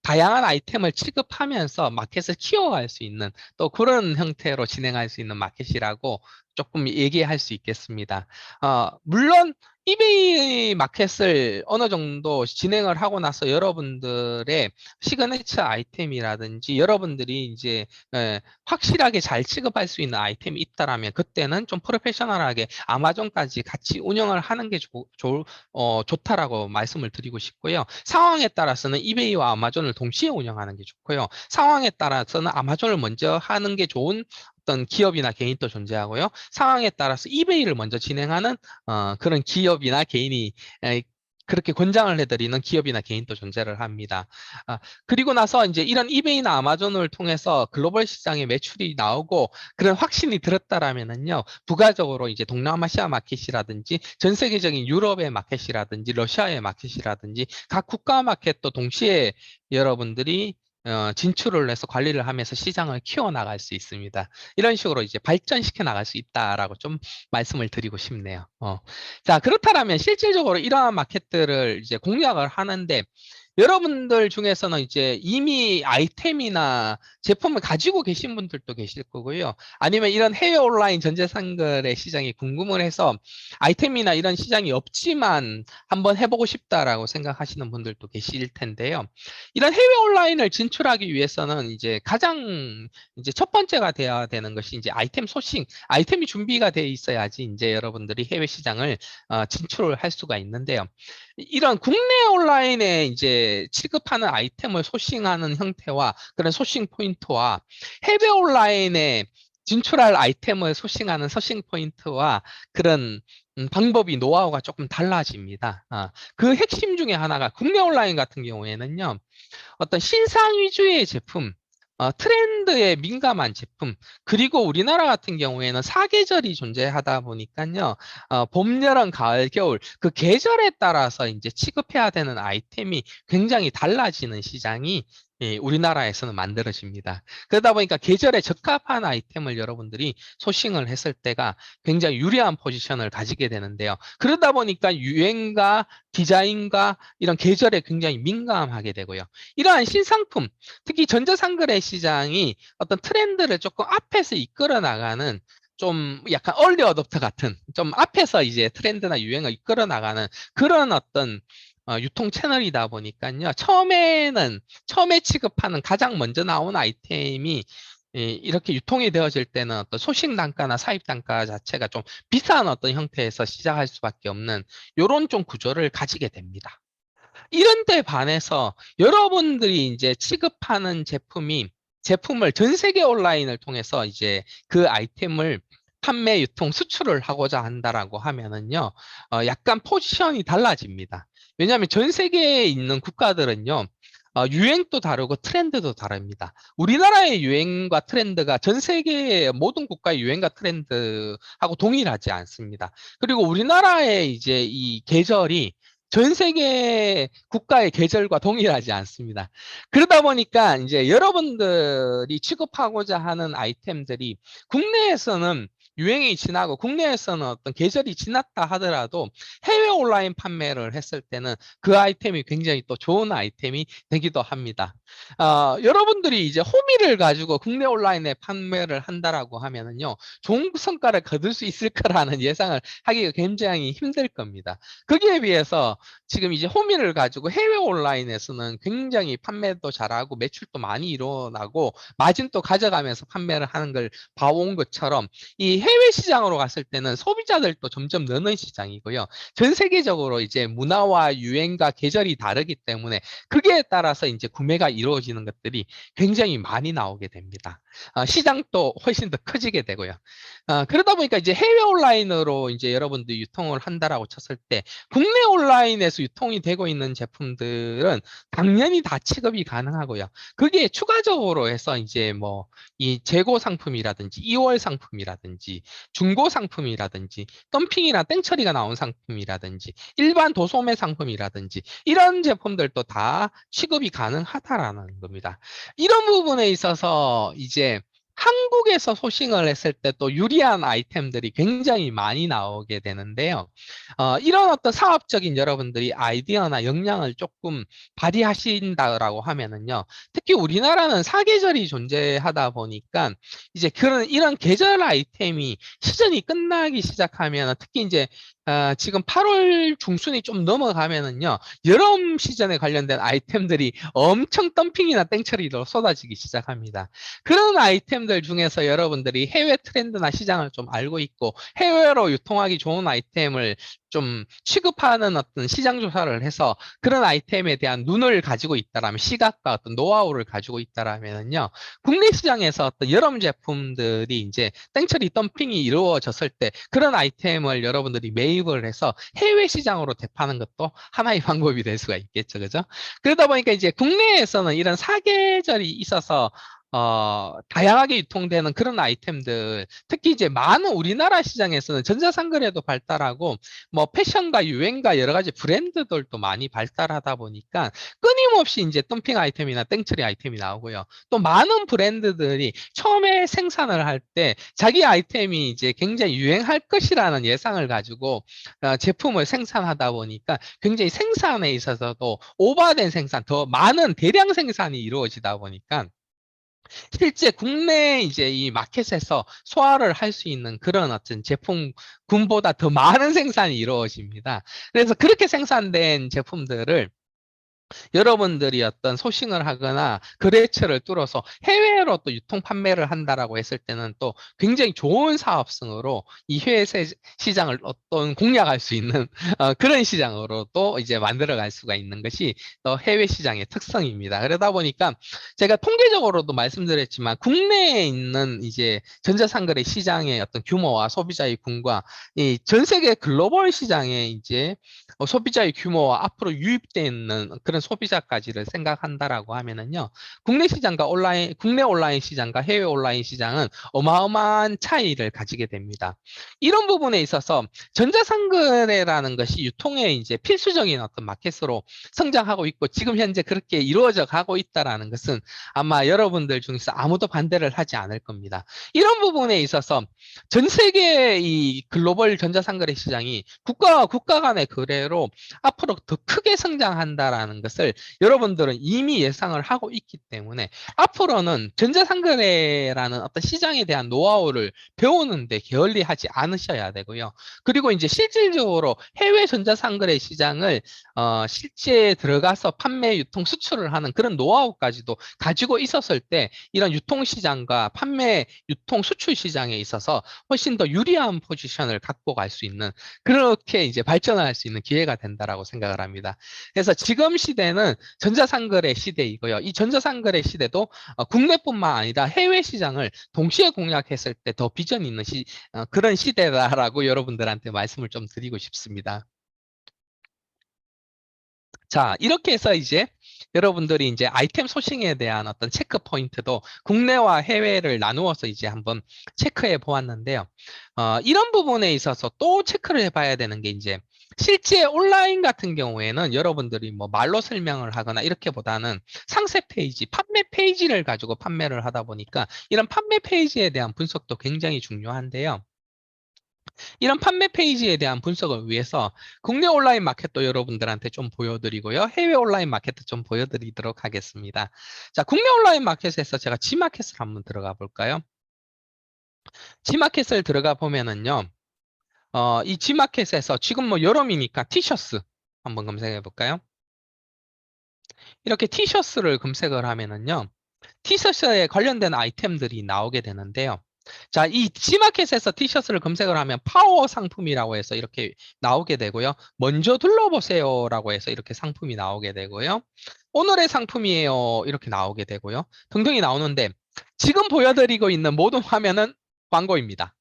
다양한 아이템을 취급하면서 마켓을 키워갈 수 있는 또 그런 형태로 진행할 수 있는 마켓이라고 조금 얘기할 수 있겠습니다. 물론 이베이 마켓을 어느 정도 진행을 하고 나서 여러분들의 시그니처 아이템이라든지 여러분들이 이제 확실하게 잘 취급할 수 있는 아이템이 있다라면 그때는 좀 프로페셔널하게 아마존까지 같이 운영을 하는 게 좋다라고 말씀을 드리고 싶고요. 상황에 따라서는 이베이와 아마존을 동시에 운영하는 게 좋고요. 상황에 따라서는 아마존을 먼저 하는 게 좋은 어떤 기업이나 개인이 또 존재하고요. 상황에 따라서 이베이를 먼저 진행하는 그런 기업이나 개인이 그렇게 권장을 해드리는 기업이나 개인도 존재를 합니다. 그리고 나서 이제 이런 이베이나 아마존을 통해서 글로벌 시장에 매출이 나오고 그런 확신이 들었다라면은요, 부가적으로 이제 동남아시아 마켓이라든지 전 세계적인 유럽의 마켓이라든지 러시아의 마켓이라든지 각 국가 마켓도 동시에 여러분들이 진출을 해서 관리를 하면서 시장을 키워나갈 수 있습니다. 이런 식으로 이제 발전시켜 나갈 수 있다라고 좀 말씀을 드리고 싶네요. 자, 그렇다면 실질적으로 이러한 마켓들을 이제 공략을 하는데 여러분들 중에서는 이제 이미 아이템이나 제품을 가지고 계신 분들도 계실 거고요. 아니면 이런 해외 온라인 전자상거래 시장이 궁금을 해서 아이템이나 이런 시장이 없지만 한번 해보고 싶다라고 생각하시는 분들도 계실 텐데요. 이런 해외 온라인을 진출하기 위해서는 이제 가장 이제 첫 번째가 돼야 되는 것이 이제 아이템 소싱, 아이템이 준비가 돼 있어야지 이제 여러분들이 해외 시장을 진출을 할 수가 있는데요. 이런 국내 온라인에 이제 취급하는 아이템을 소싱하는 형태와 그런 소싱 포인트와 해외 온라인에 진출할 아이템을 소싱하는 소싱 포인트와 그런 방법이 노하우가 조금 달라집니다. 그 핵심 중에 하나가 국내 온라인 같은 경우에는요. 어떤 신상 위주의 제품, 트렌드에 민감한 제품, 그리고 우리나라 같은 경우에는 사계절이 존재하다 보니까요, 봄, 여름, 가을, 겨울, 그 계절에 따라서 이제 취급해야 되는 아이템이 굉장히 달라지는 시장이 우리나라에서는 만들어집니다. 그러다 보니까 계절에 적합한 아이템을 여러분들이 소싱을 했을 때가 굉장히 유리한 포지션을 가지게 되는데요. 그러다 보니까 유행과 디자인과 이런 계절에 굉장히 민감하게 되고요. 이러한 신상품, 특히 전자상거래 시장이 어떤 트렌드를 조금 앞에서 이끌어 나가는 좀 약간 얼리 어댑터 같은 좀 앞에서 이제 트렌드나 유행을 이끌어 나가는 그런 어떤 유통 채널이다 보니까요. 처음에 취급하는 가장 먼저 나온 아이템이 이렇게 유통이 되어질 때는 어떤 소식 단가나 사입 단가 자체가 좀 비싼 어떤 형태에서 시작할 수밖에 없는 이런 좀 구조를 가지게 됩니다. 이런 데 반해서 여러분들이 이제 취급하는 제품을 전 세계 온라인을 통해서 이제 그 아이템을 판매, 유통, 수출을 하고자 한다라고 하면은요, 약간 포지션이 달라집니다. 왜냐하면 전 세계에 있는 국가들은요, 유행도 다르고 트렌드도 다릅니다. 우리나라의 유행과 트렌드가 전 세계의 모든 국가의 유행과 트렌드하고 동일하지 않습니다. 그리고 우리나라의 이제 이 계절이 전 세계 국가의 계절과 동일하지 않습니다. 그러다 보니까 이제 여러분들이 취급하고자 하는 아이템들이 국내에서는 유행이 지나고 국내에서는 어떤 계절이 지났다 하더라도 해외 온라인 판매를 했을 때는 그 아이템이 굉장히 또 좋은 아이템이 되기도 합니다. 여러분들이 이제 호미를 가지고 국내 온라인에 판매를 한다라고 하면은요, 좋은 성과를 거둘 수 있을 거라는 예상을 하기가 굉장히 힘들 겁니다. 거기에 비해서 지금 이제 호미를 가지고 해외 온라인에서는 굉장히 판매도 잘하고 매출도 많이 일어나고 마진도 가져가면서 판매를 하는 걸 봐온 것처럼 이 해외 시장으로 갔을 때는 소비자들도 점점 느는 시장이고요. 전 세계적으로 이제 문화와 유행과 계절이 다르기 때문에 그게 따라서 이제 구매가 이루어지는 것들이 굉장히 많이 나오게 됩니다. 시장도 훨씬 더 커지게 되고요. 그러다 보니까 이제 해외 온라인으로 이제 여러분들 유통을 한다라고 쳤을 때 국내 온라인에서 유통이 되고 있는 제품들은 당연히 다 취급이 가능하고요. 그게 추가적으로 해서 이제 뭐 이 재고 상품이라든지 2월 상품이라든지 중고 상품이라든지 덤핑이나 땡처리가 나온 상품이라든지 일반 도소매 상품이라든지 이런 제품들도 다 취급이 가능하다라는 겁니다. 이런 부분에 있어서 이제 한국에서 소싱을 했을 때 또 유리한 아이템들이 굉장히 많이 나오게 되는데요. 이런 어떤 사업적인 여러분들이 아이디어나 역량을 조금 발휘하신다라고 하면은요. 특히 우리나라는 사계절이 존재하다 보니까 이제 이런 계절 아이템이 시즌이 끝나기 시작하면 특히 이제 지금 8월 중순이 좀 넘어가면은요, 여름 시즌에 관련된 아이템들이 엄청 덤핑이나 땡처리로 쏟아지기 시작합니다. 그런 아이템들 중에서 여러분들이 해외 트렌드나 시장을 좀 알고 있고 해외로 유통하기 좋은 아이템을 좀 취급하는 어떤 시장 조사를 해서 그런 아이템에 대한 눈을 가지고 있다라면, 시각과 어떤 노하우를 가지고 있다라면은요, 국내 시장에서 어떤 여러 제품들이 이제 땡처리 덤핑이 이루어졌을 때 그런 아이템을 여러분들이 매입을 해서 해외 시장으로 대파는 것도 하나의 방법이 될 수가 있겠죠. 그죠? 그러다 보니까 이제 국내에서는 이런 사계절이 있어서 다양하게 유통되는 그런 아이템들, 특히 이제 많은 우리나라 시장에서는 전자상거래도 발달하고, 뭐 패션과 유행과 여러 가지 브랜드들도 많이 발달하다 보니까 끊임없이 이제 덤핑 아이템이나 땡처리 아이템이 나오고요. 또 많은 브랜드들이 처음에 생산을 할 때 자기 아이템이 이제 굉장히 유행할 것이라는 예상을 가지고 제품을 생산하다 보니까 굉장히 생산에 있어서도 오버된 생산, 더 많은 대량 생산이 이루어지다 보니까 실제 국내 이제 이 마켓에서 소화를 할 수 있는 그런 어떤 제품군보다 더 많은 생산이 이루어집니다. 그래서 그렇게 생산된 제품들을 여러분들이 어떤 소싱을 하거나 거래처를 뚫어서 해외로 또 유통 판매를 한다라고 했을 때는 또 굉장히 좋은 사업성으로 이 해외 시장을 어떤 공략할 수 있는 그런 시장으로 또 이제 만들어 갈 수가 있는 것이 또 해외 시장의 특성입니다. 그러다 보니까 제가 통계적으로도 말씀드렸지만 국내에 있는 이제 전자상거래 시장의 어떤 규모와 소비자의 군과 이 전 세계 글로벌 시장의 이제 소비자의 규모와 앞으로 유입되는 그런 소비자까지를 생각한다라고 하면은요, 국내 온라인 시장과 해외 온라인 시장은 어마어마한 차이를 가지게 됩니다. 이런 부분에 있어서 전자상거래라는 것이 유통의 이제 필수적인 어떤 마켓으로 성장하고 있고, 지금 현재 그렇게 이루어져 가고 있다라는 것은 아마 여러분들 중에서 아무도 반대를 하지 않을 겁니다. 이런 부분에 있어서 전 세계 이 글로벌 전자상거래 시장이 국가와 국가 간의 거래로 앞으로 더 크게 성장한다라는 것을 여러분들은 이미 예상을 하고 있기 때문에 앞으로는 전자상거래라는 어떤 시장에 대한 노하우를 배우는데 게을리하지 않으셔야 되고요. 그리고 이제 실질적으로 해외 전자상거래 시장을 실제 들어가서 판매, 유통, 수출을 하는 그런 노하우까지도 가지고 있었을 때 이런 유통 시장과 판매, 유통, 수출 시장에 있어서 훨씬 더 유리한 포지션을 갖고 갈 수 있는, 그렇게 이제 발전할 수 있는 기회가 된다라고 생각을 합니다. 그래서 지금 시대는 전자상거래 시대이고요. 이 전자상거래 시대도 국내뿐만 아니라 해외 시장을 동시에 공략했을 때 더 비전 있는 그런 시대다라고 여러분들한테 말씀을 좀 드리고 싶습니다. 자, 이렇게 해서 이제 여러분들이 이제 아이템 소싱에 대한 어떤 체크 포인트도 국내와 해외를 나누어서 이제 한번 체크해 보았는데요. 이런 부분에 있어서 또 체크를 해봐야 되는 게 이제 실제 온라인 같은 경우에는 여러분들이 뭐 말로 설명을 하거나 이렇게보다는 상세 페이지, 판매 페이지를 가지고 판매를 하다 보니까 이런 판매 페이지에 대한 분석도 굉장히 중요한데요. 이런 판매 페이지에 대한 분석을 위해서 국내 온라인 마켓도 여러분들한테 좀 보여드리고요. 해외 온라인 마켓도 좀 보여드리도록 하겠습니다. 자, 국내 온라인 마켓에서 제가 G마켓을 한번 들어가 볼까요? G마켓을 들어가 보면은요. 이 G마켓에서 지금 뭐 여름이니까 티셔츠 한번 검색해 볼까요? 이렇게 티셔츠를 검색을 하면은요. 티셔츠에 관련된 아이템들이 나오게 되는데요. 자, 이 G마켓에서 티셔츠를 검색을 하면 파워 상품이라고 해서 이렇게 나오게 되고요. 먼저 둘러보세요라고 해서 이렇게 상품이 나오게 되고요. 오늘의 상품이에요. 이렇게 나오게 되고요. 등등이 나오는데 지금 보여드리고 있는 모든 화면은 광고입니다.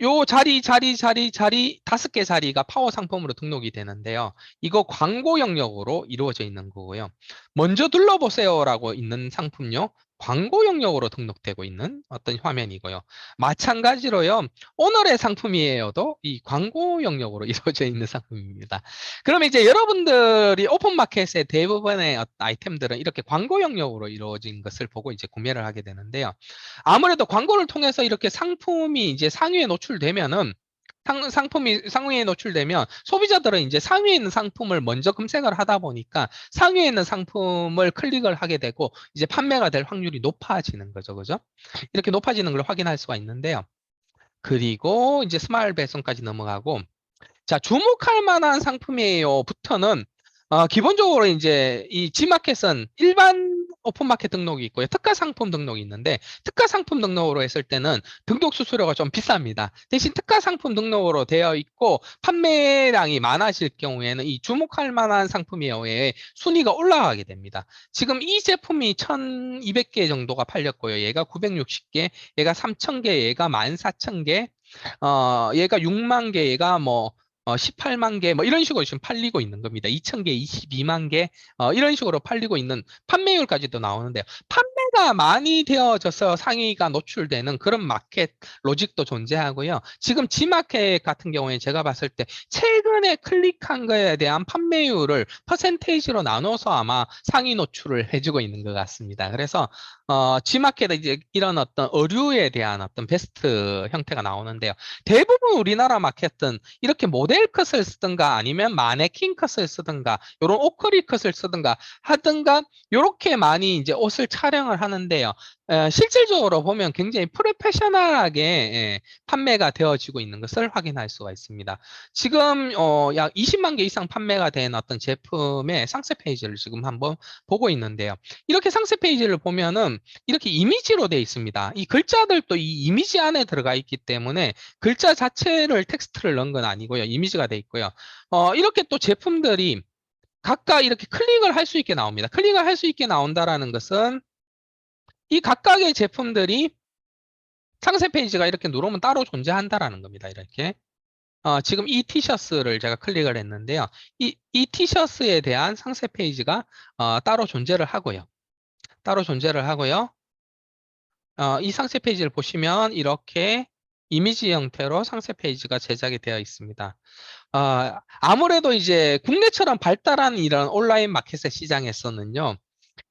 요 자리 5개 자리가 파워 상품으로 등록이 되는데요. 이거 광고 영역으로 이루어져 있는 거고요. 먼저 둘러보세요라고 있는 상품요. 광고 영역으로 등록되고 있는 어떤 화면이고요. 마찬가지로요. 오늘의 상품이에요도 이 광고 영역으로 이루어져 있는 상품입니다. 그러면 이제 여러분들이 오픈마켓의 대부분의 아이템들은 이렇게 광고 영역으로 이루어진 것을 보고 이제 구매를 하게 되는데요. 아무래도 광고를 통해서 이렇게 상품이 이제 상위에 노출되면은 상품이 상위에 노출되면 소비자들은 이제 상위에 있는 상품을 먼저 검색을 하다 보니까 상위에 있는 상품을 클릭을 하게 되고 이제 판매가 될 확률이 높아지는 거죠. 그죠? 이렇게 높아지는 걸 확인할 수가 있는데요. 그리고 이제 스마일 배송까지 넘어가고, 자, 주목할 만한 상품이에요. 부터는 기본적으로 이제 이 G마켓은 일반 오픈마켓 등록이 있고요. 특가 상품 등록이 있는데 특가 상품 등록으로 했을 때는 등록 수수료가 좀 비쌉니다. 대신 특가 상품 등록으로 되어 있고 판매량이 많아질 경우에는 이 주목할 만한 상품에 의해 순위가 올라가게 됩니다. 지금 이 제품이 1200개 정도가 팔렸고요. 얘가 960개, 얘가 3000개, 얘가 14000개, 얘가 6만 개, 얘가 뭐 18만 개, 뭐 이런 식으로 지금 팔리고 있는 겁니다. 2,000개, 22만 개, 이런 식으로 팔리고 있는 판매율까지도 나오는데요. 판매가 많이 되어져서 상위가 노출되는 그런 마켓 로직도 존재하고요. 지금 G마켓 같은 경우에 제가 봤을 때 최근에 클릭한 거에 대한 판매율을 퍼센테이지로 나눠서 아마 상위 노출을 해주고 있는 것 같습니다. 그래서 G마켓에 이제 이런 어떤 의류에 대한 어떤 베스트 형태가 나오는데요. 대부분 우리나라 마켓은 이렇게 모델 컷을 쓰든가 아니면 마네킹 컷을 쓰든가 이런 오크리 컷을 쓰든가 하든가 이렇게 많이 이제 옷을 촬영을 하는데요. 실질적으로 보면 굉장히 프로페셔널하게 판매가 되어지고 있는 것을 확인할 수가 있습니다. 지금 약 20만 개 이상 판매가 된 어떤 제품의 상세 페이지를 지금 한번 보고 있는데요. 이렇게 상세 페이지를 보면은 이렇게 이미지로 되어 있습니다. 이 글자들도 이 이미지 안에 들어가 있기 때문에 글자 자체를 텍스트를 넣은 건 아니고요. 이미지가 돼 있고요. 이렇게 또 제품들이 각각 이렇게 클릭을 할 수 있게 나옵니다. 클릭을 할 수 있게 나온다라는 것은 이 각각의 제품들이 상세 페이지가 이렇게 누르면 따로 존재한다라는 겁니다. 이렇게. 지금 이 티셔츠를 제가 클릭을 했는데요. 이 티셔츠에 대한 상세 페이지가 따로 존재를 하고요. 따로 존재를 하고요. 이 상세 페이지를 보시면 이렇게 이미지 형태로 상세 페이지가 제작이 되어 있습니다. 아무래도 이제 국내처럼 발달한 이런 온라인 마켓의 시장에서는요,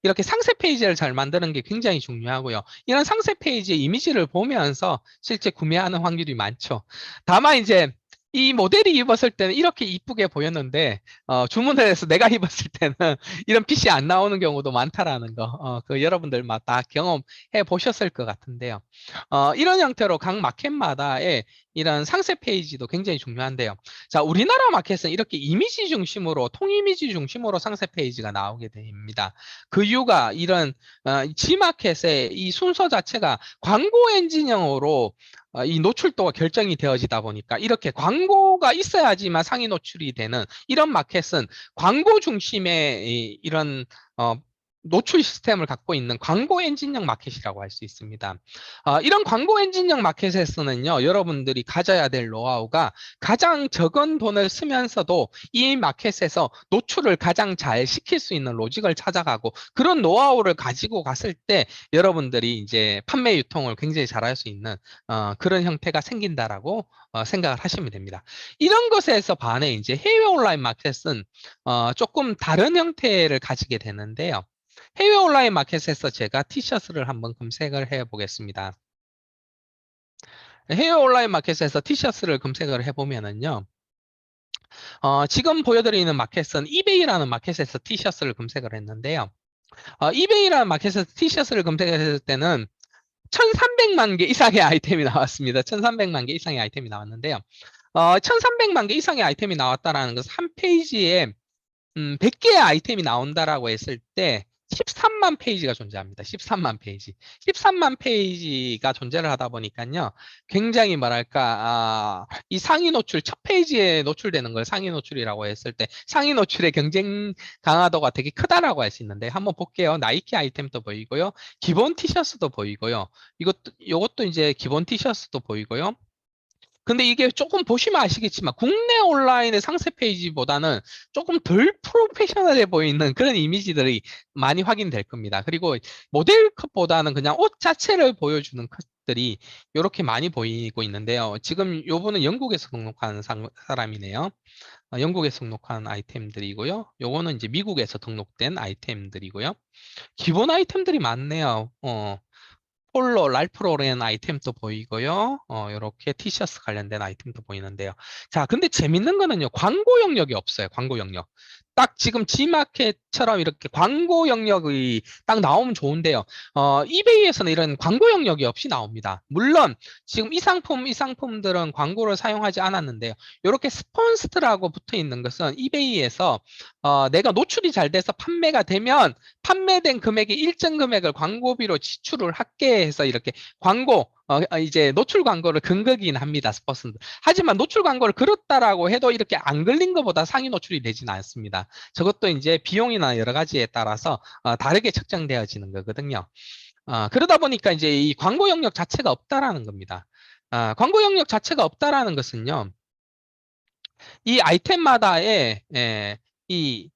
이렇게 상세 페이지를 잘 만드는 게 굉장히 중요하고요. 이런 상세 페이지의 이미지를 보면서 실제 구매하는 확률이 많죠. 다만 이제 이 모델이 입었을 때는 이렇게 이쁘게 보였는데 주문을 해서 내가 입었을 때는 이런 핏이 안 나오는 경우도 많다라는 거 그 여러분들 다 경험해 보셨을 것 같은데요. 이런 형태로 각 마켓마다의 이런 상세 페이지도 굉장히 중요한데요. 자, 우리나라 마켓은 이렇게 이미지 중심으로 통이미지 중심으로 상세 페이지가 나오게 됩니다. 그 이유가 이런 G마켓의 이 순서 자체가 광고 엔진형으로 이 노출도가 결정이 되어지다 보니까 이렇게 광고가 있어야지만 상위 노출이 되는 이런 마켓은 광고 중심의 이런 노출 시스템을 갖고 있는 광고 엔진형 마켓이라고 할 수 있습니다. 이런 광고 엔진형 마켓에서는요, 여러분들이 가져야 될 노하우가 가장 적은 돈을 쓰면서도 이 마켓에서 노출을 가장 잘 시킬 수 있는 로직을 찾아가고 그런 노하우를 가지고 갔을 때 여러분들이 이제 판매 유통을 굉장히 잘할 수 있는 그런 형태가 생긴다라고 생각을 하시면 됩니다. 이런 것에서 반해 이제 해외 온라인 마켓은 조금 다른 형태를 가지게 되는데요. 해외 온라인 마켓에서 제가 티셔츠를 한번 검색을 해 보겠습니다. 해외 온라인 마켓에서 티셔츠를 검색을 해보면은요. 지금 보여드리는 마켓은 이베이라는 마켓에서 티셔츠를 검색을 했는데요. 이베이라는 마켓에서 티셔츠를 검색했을 때는 1300만 개 이상의 아이템이 나왔습니다. 1300만 개 이상의 아이템이 나왔는데요. 1300만 개 이상의 아이템이 나왔다라는 것은 한 페이지에 100개의 아이템이 나온다라고 했을 때 13만 페이지가 존재합니다. 13만 페이지. 13만 페이지가 존재를 하다 보니까요. 굉장히 뭐랄까, 이 상위 노출, 첫 페이지에 노출되는 걸 상위 노출이라고 했을 때 상위 노출의 경쟁 강화도가 되게 크다라고 할 수 있는데 한번 볼게요. 나이키 아이템도 보이고요. 기본 티셔츠도 보이고요. 이것도 이제 기본 티셔츠도 보이고요. 근데 이게 조금 보시면 아시겠지만 국내 온라인의 상세 페이지보다는 조금 덜 프로페셔널해 보이는 그런 이미지들이 많이 확인될 겁니다. 그리고 모델 컷보다는 그냥 옷 자체를 보여주는 컷들이 이렇게 많이 보이고 있는데요. 지금 요분은 영국에서 등록한 사람이네요. 영국에서 등록한 아이템들이고요. 요거는 이제 미국에서 등록된 아이템들이고요. 기본 아이템들이 많네요. 폴로, 랄프로렌 아이템도 보이고요. 이렇게 티셔츠 관련된 아이템도 보이는데요. 자, 근데 재밌는 거는요. 광고 영역이 없어요. 광고 영역. 딱 지금 G마켓처럼 이렇게 광고 영역이 딱 나오면 좋은데요. 이베이에서는 이런 광고 영역이 없이 나옵니다. 물론 지금 이 상품들은 광고를 사용하지 않았는데요. 이렇게 스폰스드라고 붙어 있는 것은 이베이에서 내가 노출이 잘 돼서 판매가 되면 판매된 금액의 일정 금액을 광고비로 지출을 할게 해서 이렇게 광고 이제 노출 광고를 근거긴 합니다. 스폰서들. 하지만 노출 광고를 걸었다라고 해도 이렇게 안 걸린 것보다 상위 노출이 되지는 않습니다. 저것도 이제 비용이나 여러 가지에 따라서 다르게 책정되어지는 거거든요. 그러다 보니까 이제 이 광고 영역 자체가 없다라는 겁니다. 광고 영역 자체가 없다라는 것은요, 이 아이템마다의 이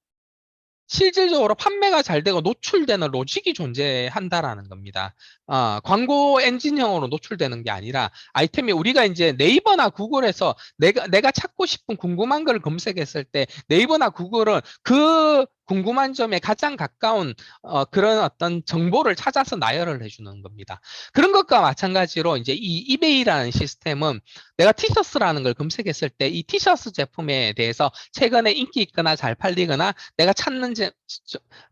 실질적으로 판매가 잘 되고 노출되는 로직이 존재한다라는 겁니다. 광고 엔진형으로 노출되는 게 아니라 아이템이 우리가 이제 네이버나 구글에서 내가 찾고 싶은 궁금한 걸 검색했을 때 네이버나 구글은 그 궁금한 점에 가장 가까운 그런 어떤 정보를 찾아서 나열을 해주는 겁니다. 그런 것과 마찬가지로 이제 이 이베이라는 시스템은 내가 티셔츠라는 걸 검색했을 때 이 티셔츠 제품에 대해서 최근에 인기 있거나 잘 팔리거나 내가 찾는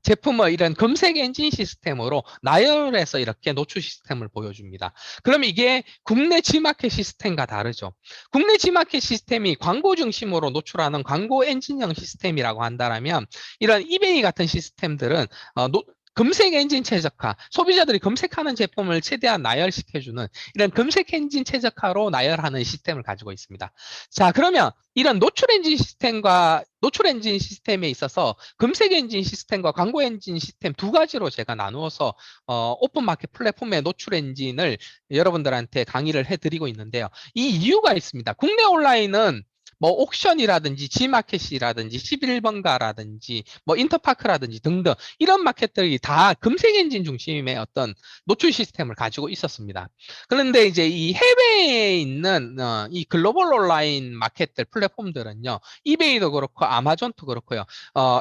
제품을 이런 검색 엔진 시스템으로 나열해서 이렇게 노출 시스템을 보여줍니다. 그럼 이게 국내 G마켓 시스템과 다르죠. 국내 G마켓 시스템이 광고 중심으로 노출하는 광고 엔진형 시스템이라고 한다면 이런 이베이 같은 시스템들은 검색 엔진 최적화, 소비자들이 검색하는 제품을 최대한 나열시켜주는 이런 검색 엔진 최적화로 나열하는 시스템을 가지고 있습니다. 자, 그러면 이런 노출 엔진 시스템과 노출 엔진 시스템에 있어서 검색 엔진 시스템과 광고 엔진 시스템 두 가지로 제가 나누어서 오픈 마켓 플랫폼의 노출 엔진을 여러분들한테 강의를 해드리고 있는데요. 이 이유가 있습니다. 국내 온라인은 뭐 옥션이라든지 G마켓이라든지 11번가라든지 뭐 인터파크라든지 등등 이런 마켓들이 다 검색 엔진 중심의 어떤 노출 시스템을 가지고 있었습니다. 그런데 이제 이 해외에 있는 이 글로벌 온라인 마켓들 플랫폼들은요. 이베이도 그렇고 아마존도 그렇고요.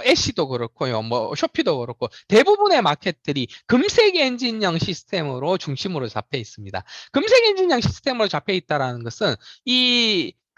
애쉬도 그렇고요. 뭐 쇼피도 그렇고 대부분의 마켓들이 검색 엔진형 시스템으로 중심으로 잡혀 있습니다. 검색 엔진형 시스템으로 잡혀 있다라는 것은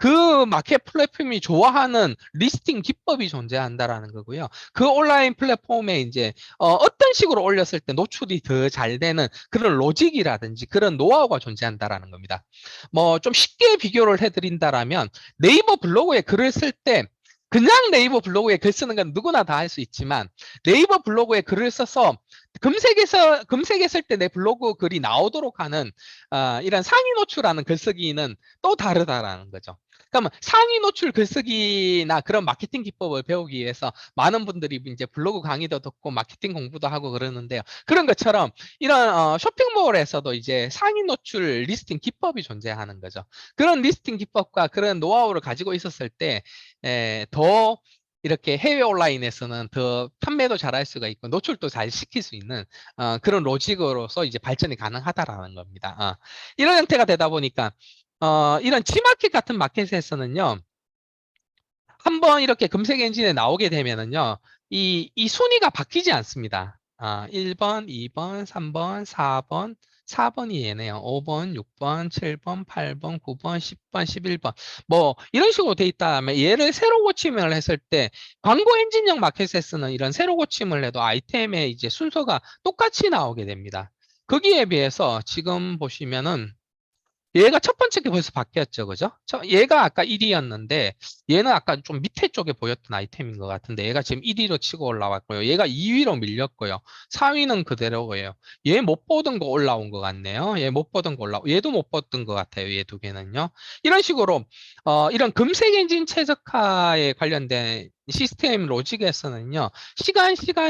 그 마켓 플랫폼이 좋아하는 리스팅 기법이 존재한다라는 거고요. 그 온라인 플랫폼에 이제 어떤 식으로 올렸을 때 노출이 더 잘 되는 그런 로직이라든지 그런 노하우가 존재한다라는 겁니다. 뭐 좀 쉽게 비교를 해드린다라면 네이버 블로그에 글을 쓸 때 그냥 네이버 블로그에 글 쓰는 건 누구나 다 할 수 있지만 네이버 블로그에 글을 써서 검색했을 때 내 블로그 글이 나오도록 하는 이런 상위 노출하는 글쓰기는 또 다르다라는 거죠. 그러면 상위 노출 글쓰기나 그런 마케팅 기법을 배우기 위해서 많은 분들이 이제 블로그 강의도 듣고 마케팅 공부도 하고 그러는데요. 그런 것처럼 이런 쇼핑몰에서도 이제 상위 노출 리스팅 기법이 존재하는 거죠. 그런 리스팅 기법과 그런 노하우를 가지고 있었을 때 더 이렇게 해외 온라인에서는 더 판매도 잘할 수가 있고 노출도 잘 시킬 수 있는 그런 로직으로서 이제 발전이 가능하다라는 겁니다. 이런 형태가 되다 보니까 이런 G마켓 같은 마켓에서는요. 한번 이렇게 검색 엔진에 나오게 되면은요. 이 순위가 바뀌지 않습니다. 1번, 2번, 3번, 4번, 4번이 얘네요. 5번, 6번, 7번, 8번, 9번, 10번, 11번. 뭐 이런 식으로 돼 있다면 얘를 새로 고침을 했을 때 광고 엔진형 마켓에서는 이런 새로 고침을 해도 아이템의 이제 순서가 똑같이 나오게 됩니다. 거기에 비해서 지금 보시면은 얘가 첫 번째 게 벌써 바뀌었죠, 그죠? 얘가 아까 1위였는데 얘는 아까 좀 밑에 쪽에 보였던 아이템인 것 같은데 얘가 지금 1위로 치고 올라왔고요. 얘가 2위로 밀렸고요. 4위는 그대로고요. 얘 못 보던 거 올라온 것 같네요. 얘 못 보던 거 얘도 못 보던 것 같아요. 얘 두 개는요. 이런 식으로 이런 검색 엔진 최적화에 관련된 시스템 로직에서는요.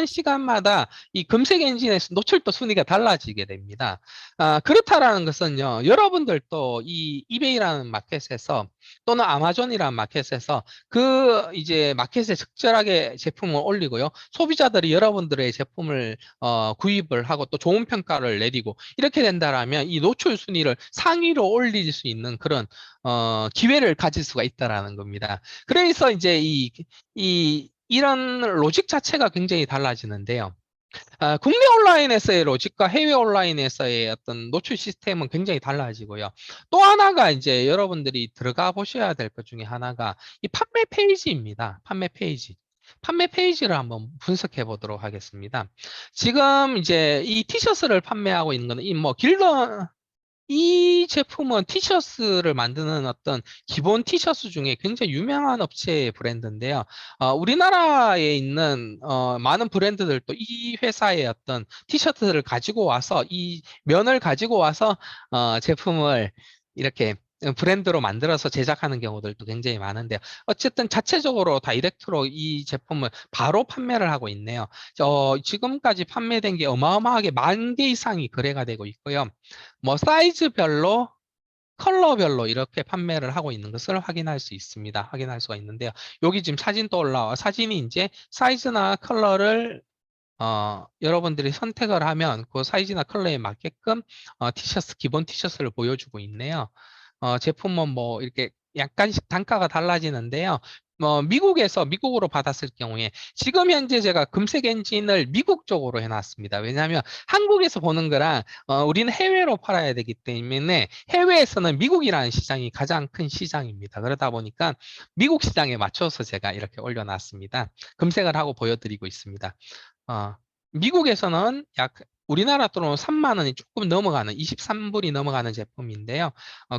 시간마다 이 검색 엔진에서 노출도 순위가 달라지게 됩니다. 그렇다라는 것은요, 여러분들도 이 이베이라는 마켓에서 또는 아마존이라는 마켓에서 그 이제 마켓에 적절하게 제품을 올리고요, 소비자들이 여러분들의 제품을 구입을 하고 또 좋은 평가를 내리고 이렇게 된다라면 이 노출 순위를 상위로 올릴 수 있는 그런 기회를 가질 수가 있다라는 겁니다. 그래서 이제 이런 로직 자체가 굉장히 달라지는데요. 국내 온라인에서의 로직과 해외 온라인에서의 어떤 노출 시스템은 굉장히 달라지고요. 또 하나가 이제 여러분들이 들어가 보셔야 될 것 중에 하나가 이 판매 페이지입니다. 판매 페이지. 판매 페이지를 한번 분석해 보도록 하겠습니다. 지금 이제 이 티셔츠를 판매하고 있는 거는 이 뭐 길더 이 제품은 티셔츠를 만드는 어떤 기본 티셔츠 중에 굉장히 유명한 업체의 브랜드인데요. 우리나라에 있는 많은 브랜드들도 이 회사의 어떤 티셔츠를 가지고 와서 이 면을 가지고 와서 제품을 이렇게 브랜드로 만들어서 제작하는 경우들도 굉장히 많은데요. 어쨌든 자체적으로 다이렉트로 이 제품을 바로 판매를 하고 있네요. 지금까지 판매된 게 어마어마하게 10,000개 이상이 거래가 되고 있고요. 뭐 사이즈별로 컬러별로 이렇게 판매를 하고 있는 것을 확인할 수 있습니다. 확인할 수가 있는데요. 여기 지금 사진도 올라와 사진이 이제 사이즈나 컬러를 여러분들이 선택을 하면 그 사이즈나 컬러에 맞게끔 티셔츠 기본 티셔츠를 보여주고 있네요. 제품은 뭐 이렇게 약간씩 단가가 달라지는데요. 미국으로 받았을 경우에 지금 현재 제가 검색 엔진을 미국 쪽으로 해놨습니다. 왜냐하면 한국에서 보는 거랑 우리는 해외로 팔아야 되기 때문에 해외에서는 미국이라는 시장이 가장 큰 시장입니다. 그러다 보니까 미국 시장에 맞춰서 제가 이렇게 올려놨습니다. 검색을 하고 보여드리고 있습니다. 어, 미국에서는 약 우리나라 돈으로 3만 원이 조금 넘어가는 23불이 넘어가는 제품인데요.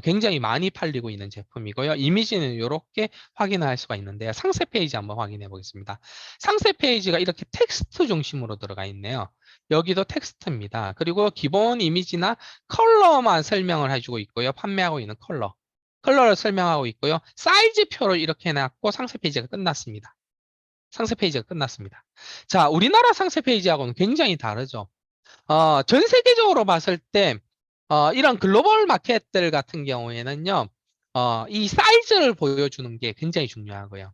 굉장히 많이 팔리고 있는 제품이고요. 이미지는 이렇게 확인할 수가 있는데요. 상세 페이지 한번 확인해 보겠습니다. 상세 페이지가 이렇게 텍스트 중심으로 들어가 있네요. 여기도 텍스트입니다. 그리고 기본 이미지나 컬러만 설명을 해주고 있고요. 판매하고 있는 컬러를 설명하고 있고요. 사이즈표를 이렇게 해놨고 상세 페이지가 끝났습니다. 상세 페이지가 끝났습니다. 자, 우리나라 상세 페이지하고는 굉장히 다르죠. 전 세계적으로 봤을 때, 이런 글로벌 마켓들 같은 경우에는요, 이 사이즈를 보여주는 게 굉장히 중요하고요.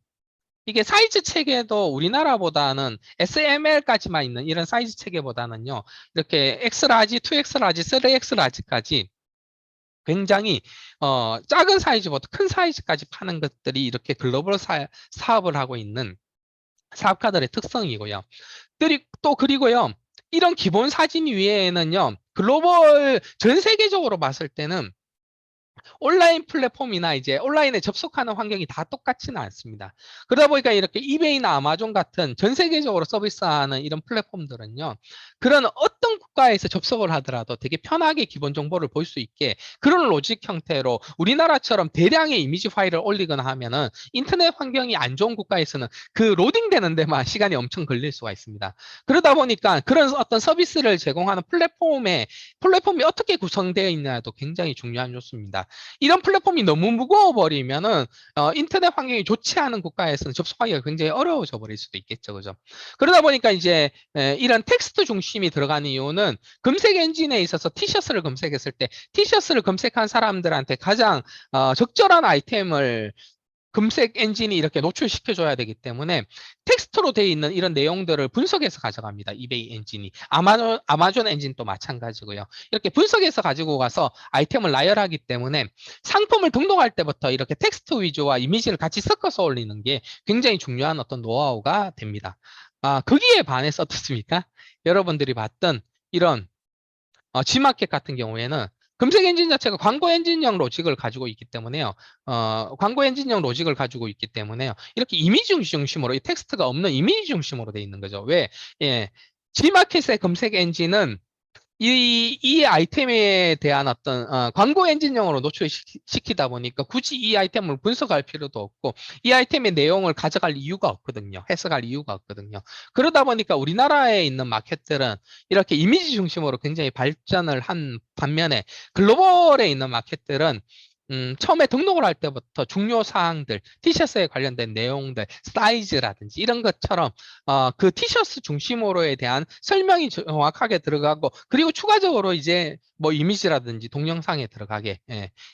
이게 사이즈 체계도 우리나라보다는 SML까지만 있는 이런 사이즈 체계보다는요, 이렇게 X라지, 2X라지, 3X라지까지 굉장히 작은 사이즈부터 큰 사이즈까지 파는 것들이 이렇게 글로벌 사업을 하고 있는 사업가들의 특성이고요. 그리고요, 이런 기본 사진 위에는요, 글로벌 전 세계적으로 봤을 때는 온라인 플랫폼이나 이제 온라인에 접속하는 환경이 다 똑같지는 않습니다. 그러다 보니까 이렇게 이베이나 아마존 같은 전 세계적으로 서비스하는 이런 플랫폼들은요, 그런 어떤 국가에서 접속을 하더라도 되게 편하게 기본 정보를 볼 수 있게 그런 로직 형태로 우리나라처럼 대량의 이미지 파일을 올리거나 하면은 인터넷 환경이 안 좋은 국가에서는 그 로딩되는 데만 시간이 엄청 걸릴 수가 있습니다. 그러다 보니까 그런 어떤 서비스를 제공하는 플랫폼이 어떻게 구성되어 있느냐도 굉장히 중요한 요소입니다. 이런 플랫폼이 너무 무거워 버리면은 인터넷 환경이 좋지 않은 국가에서는 접속하기가 굉장히 어려워져 버릴 수도 있겠죠, 그죠? 그러다 보니까 이제 이런 텍스트 중심이 들어가는 이유는 검색 엔진에 있어서 티셔츠를 검색했을 때 티셔츠를 검색한 사람들한테 가장 적절한 아이템을 검색 엔진이 이렇게 노출시켜줘야 되기 때문에 텍스트로 되어 있는 이런 내용들을 분석해서 가져갑니다. 이베이 엔진이. 아마존 엔진도 마찬가지고요. 이렇게 분석해서 가지고 가서 아이템을 나열하기 때문에 상품을 등록할 때부터 이렇게 텍스트 위주와 이미지를 같이 섞어서 올리는 게 굉장히 중요한 어떤 노하우가 됩니다. 거기에 반해서 어떻습니까? 여러분들이 봤던 이런 G마켓 같은 경우에는 검색 엔진 자체가 광고 엔진형 로직을 가지고 있기 때문에요. 광고 엔진형 로직을 가지고 있기 때문에요. 이렇게 이미지 중심으로, 이 텍스트가 없는 이미지 중심으로 돼 있는 거죠. 왜? 예. G마켓의 검색 엔진은 이 아이템에 대한 어떤 광고 엔진용으로 노출시키다 보니까 굳이 이 아이템을 분석할 필요도 없고 이 아이템의 내용을 가져갈 이유가 없거든요. 해석할 이유가 없거든요. 그러다 보니까 우리나라에 있는 마켓들은 이렇게 이미지 중심으로 굉장히 발전을 한 반면에 글로벌에 있는 마켓들은 처음에 등록을 할 때부터 중요 사항들, 티셔츠에 관련된 내용들, 사이즈라든지 이런 것처럼 그 티셔츠 중심으로에 대한 설명이 정확하게 들어가고 그리고 추가적으로 이제 뭐 이미지라든지 동영상에 들어가게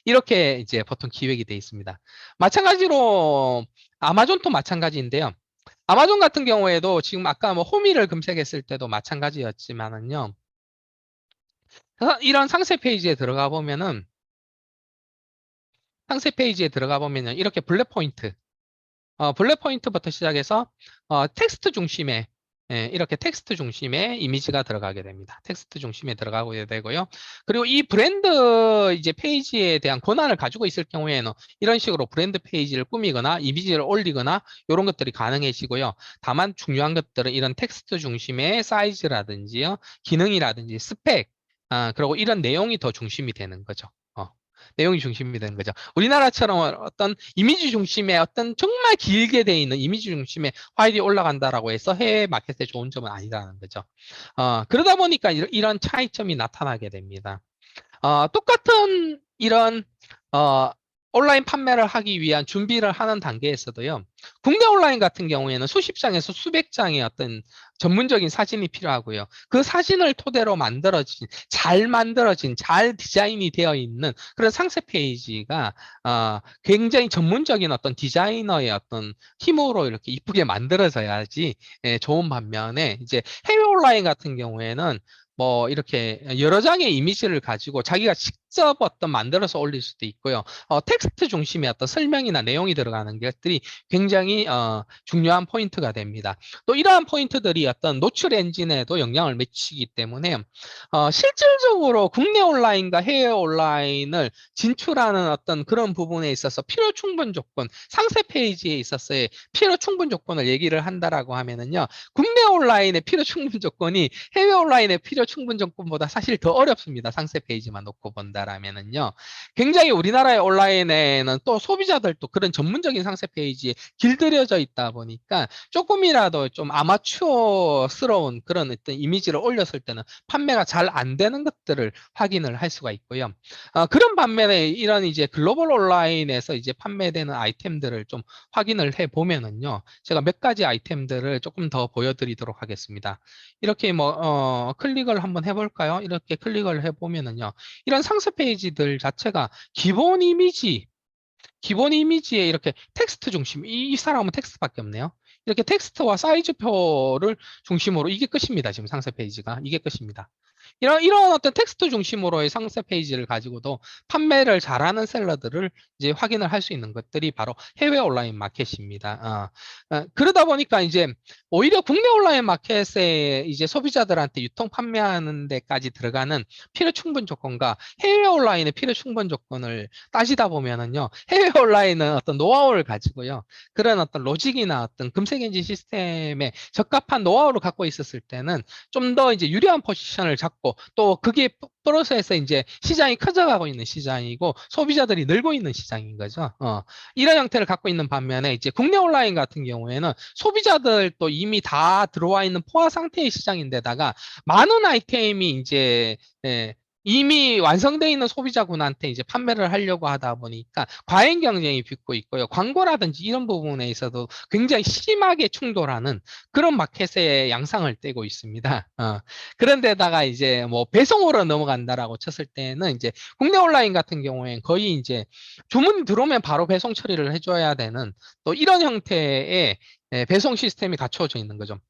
이렇게 이제 보통 기획이 되어 있습니다. 마찬가지로 아마존도 마찬가지인데요. 아마존 같은 경우에도 지금 아까 뭐 호미를 검색했을 때도 마찬가지였지만은요. 이런 상세 페이지에 들어가 보면은 상세 페이지에 들어가 보면은 이렇게 블랙 포인트부터 시작해서 텍스트 중심의 이렇게 텍스트 중심의 이미지가 들어가게 됩니다. 텍스트 중심에 들어가게 되고요. 그리고 이 브랜드 이제 페이지에 대한 권한을 가지고 있을 경우에는 이런 식으로 브랜드 페이지를 꾸미거나 이미지를 올리거나 이런 것들이 가능해지고요. 다만 중요한 것들은 이런 텍스트 중심의 사이즈라든지요, 기능이라든지 스펙, 그리고 이런 내용이 더 중심이 되는 거죠. 내용이 중심이 되는 거죠. 우리나라처럼 어떤 이미지 중심의 어떤 정말 길게 돼 있는 이미지 중심의 파일이 올라간다라고 해서 해외 마켓에 좋은 점은 아니라는 거죠. 그러다 보니까 이런 차이점이 나타나게 됩니다. 똑같은 이런 어, 온라인 판매를 하기 위한 준비를 하는 단계에서도요. 국내 온라인 같은 경우에는 수십 장에서 수백 장의 어떤 전문적인 사진이 필요하고요. 그 사진을 토대로 만들어진, 잘 디자인이 되어 있는 그런 상세 페이지가 굉장히 전문적인 어떤 디자이너의 어떤 힘으로 이렇게 이쁘게 만들어져야지 좋은 반면에 이제 해외 온라인 같은 경우에는 뭐 이렇게 여러 장의 이미지를 가지고 자기가 직접 어떤 만들어서 올릴 수도 있고요. 텍스트 중심의 어떤 설명이나 내용이 들어가는 것들이 굉장히 중요한 포인트가 됩니다. 또 이러한 포인트들이 어떤 노출 엔진에도 영향을 미치기 때문에 실질적으로 국내 온라인과 해외 온라인을 진출하는 어떤 그런 부분에 있어서 필요 충분 조건, 상세 페이지에 있어서의 필요 충분 조건을 얘기를 한다라고 하면은요. 국내 온라인의 필요 충분 조건이 해외 온라인의 필요 충분 조건보다 사실 더 어렵습니다. 상세 페이지만 놓고 본다라면은요. 굉장히 우리나라의 온라인에는 또 소비자들도 그런 전문적인 상세 페이지에 길들여져 있다 보니까 조금이라도 좀 아마추어스러운 그런 어떤 이미지를 올렸을 때는 판매가 잘 안 되는 것들을 확인을 할 수가 있고요. 그런 반면에 이런 이제 글로벌 온라인에서 이제 판매되는 아이템들을 좀 확인을 해 보면은요. 제가 몇 가지 아이템들을 조금 더 보여드리도록 하겠습니다. 이렇게 뭐 클릭을 한번 해볼까요? 이렇게 클릭을 해보면은요. 이런 상세 페이지들 자체가 기본 이미지에 이렇게 텍스트 중심, 이 사람은 텍스트밖에 없네요. 이렇게 텍스트와 사이즈표를 중심으로 이게 끝입니다. 지금 상세 페이지가. 이게 끝입니다. 이런 어떤 텍스트 중심으로의 상세 페이지를 가지고도 판매를 잘하는 셀러들을 이제 확인을 할 수 있는 것들이 바로 해외 온라인 마켓입니다. 그러다 보니까 이제 오히려 국내 온라인 마켓에 이제 소비자들한테 유통 판매하는 데까지 들어가는 필요 충분 조건과 해외 온라인의 필요 충분 조건을 따지다 보면은요, 해외 온라인은 어떤 노하우를 가지고요, 그런 어떤 로직이나 어떤 검색 엔진 시스템에 적합한 노하우를 갖고 있었을 때는 좀 더 이제 유리한 포지션을 잡고 또 그게 플러스해서 이제 시장이 커져가고 있는 시장이고 소비자들이 늘고 있는 시장인 거죠. 이런 형태를 갖고 있는 반면에 이제 국내 온라인 같은 경우에는 소비자들도 이미 다 들어와 있는 포화 상태의 시장인데다가 많은 아이템이 이제 이미 완성되어 있는 소비자군한테 이제 판매를 하려고 하다 보니까 과잉 경쟁이 빚고 있고요. 광고라든지 이런 부분에 있어도 굉장히 심하게 충돌하는 그런 마켓의 양상을 떼고 있습니다. 그런데다가 이제 뭐 배송으로 넘어간다라고 쳤을 때는 이제 국내 온라인 같은 경우엔 거의 이제 주문이 들어오면 바로 배송 처리를 해줘야 되는 또 이런 형태의 배송 시스템이 갖춰져 있는 거죠.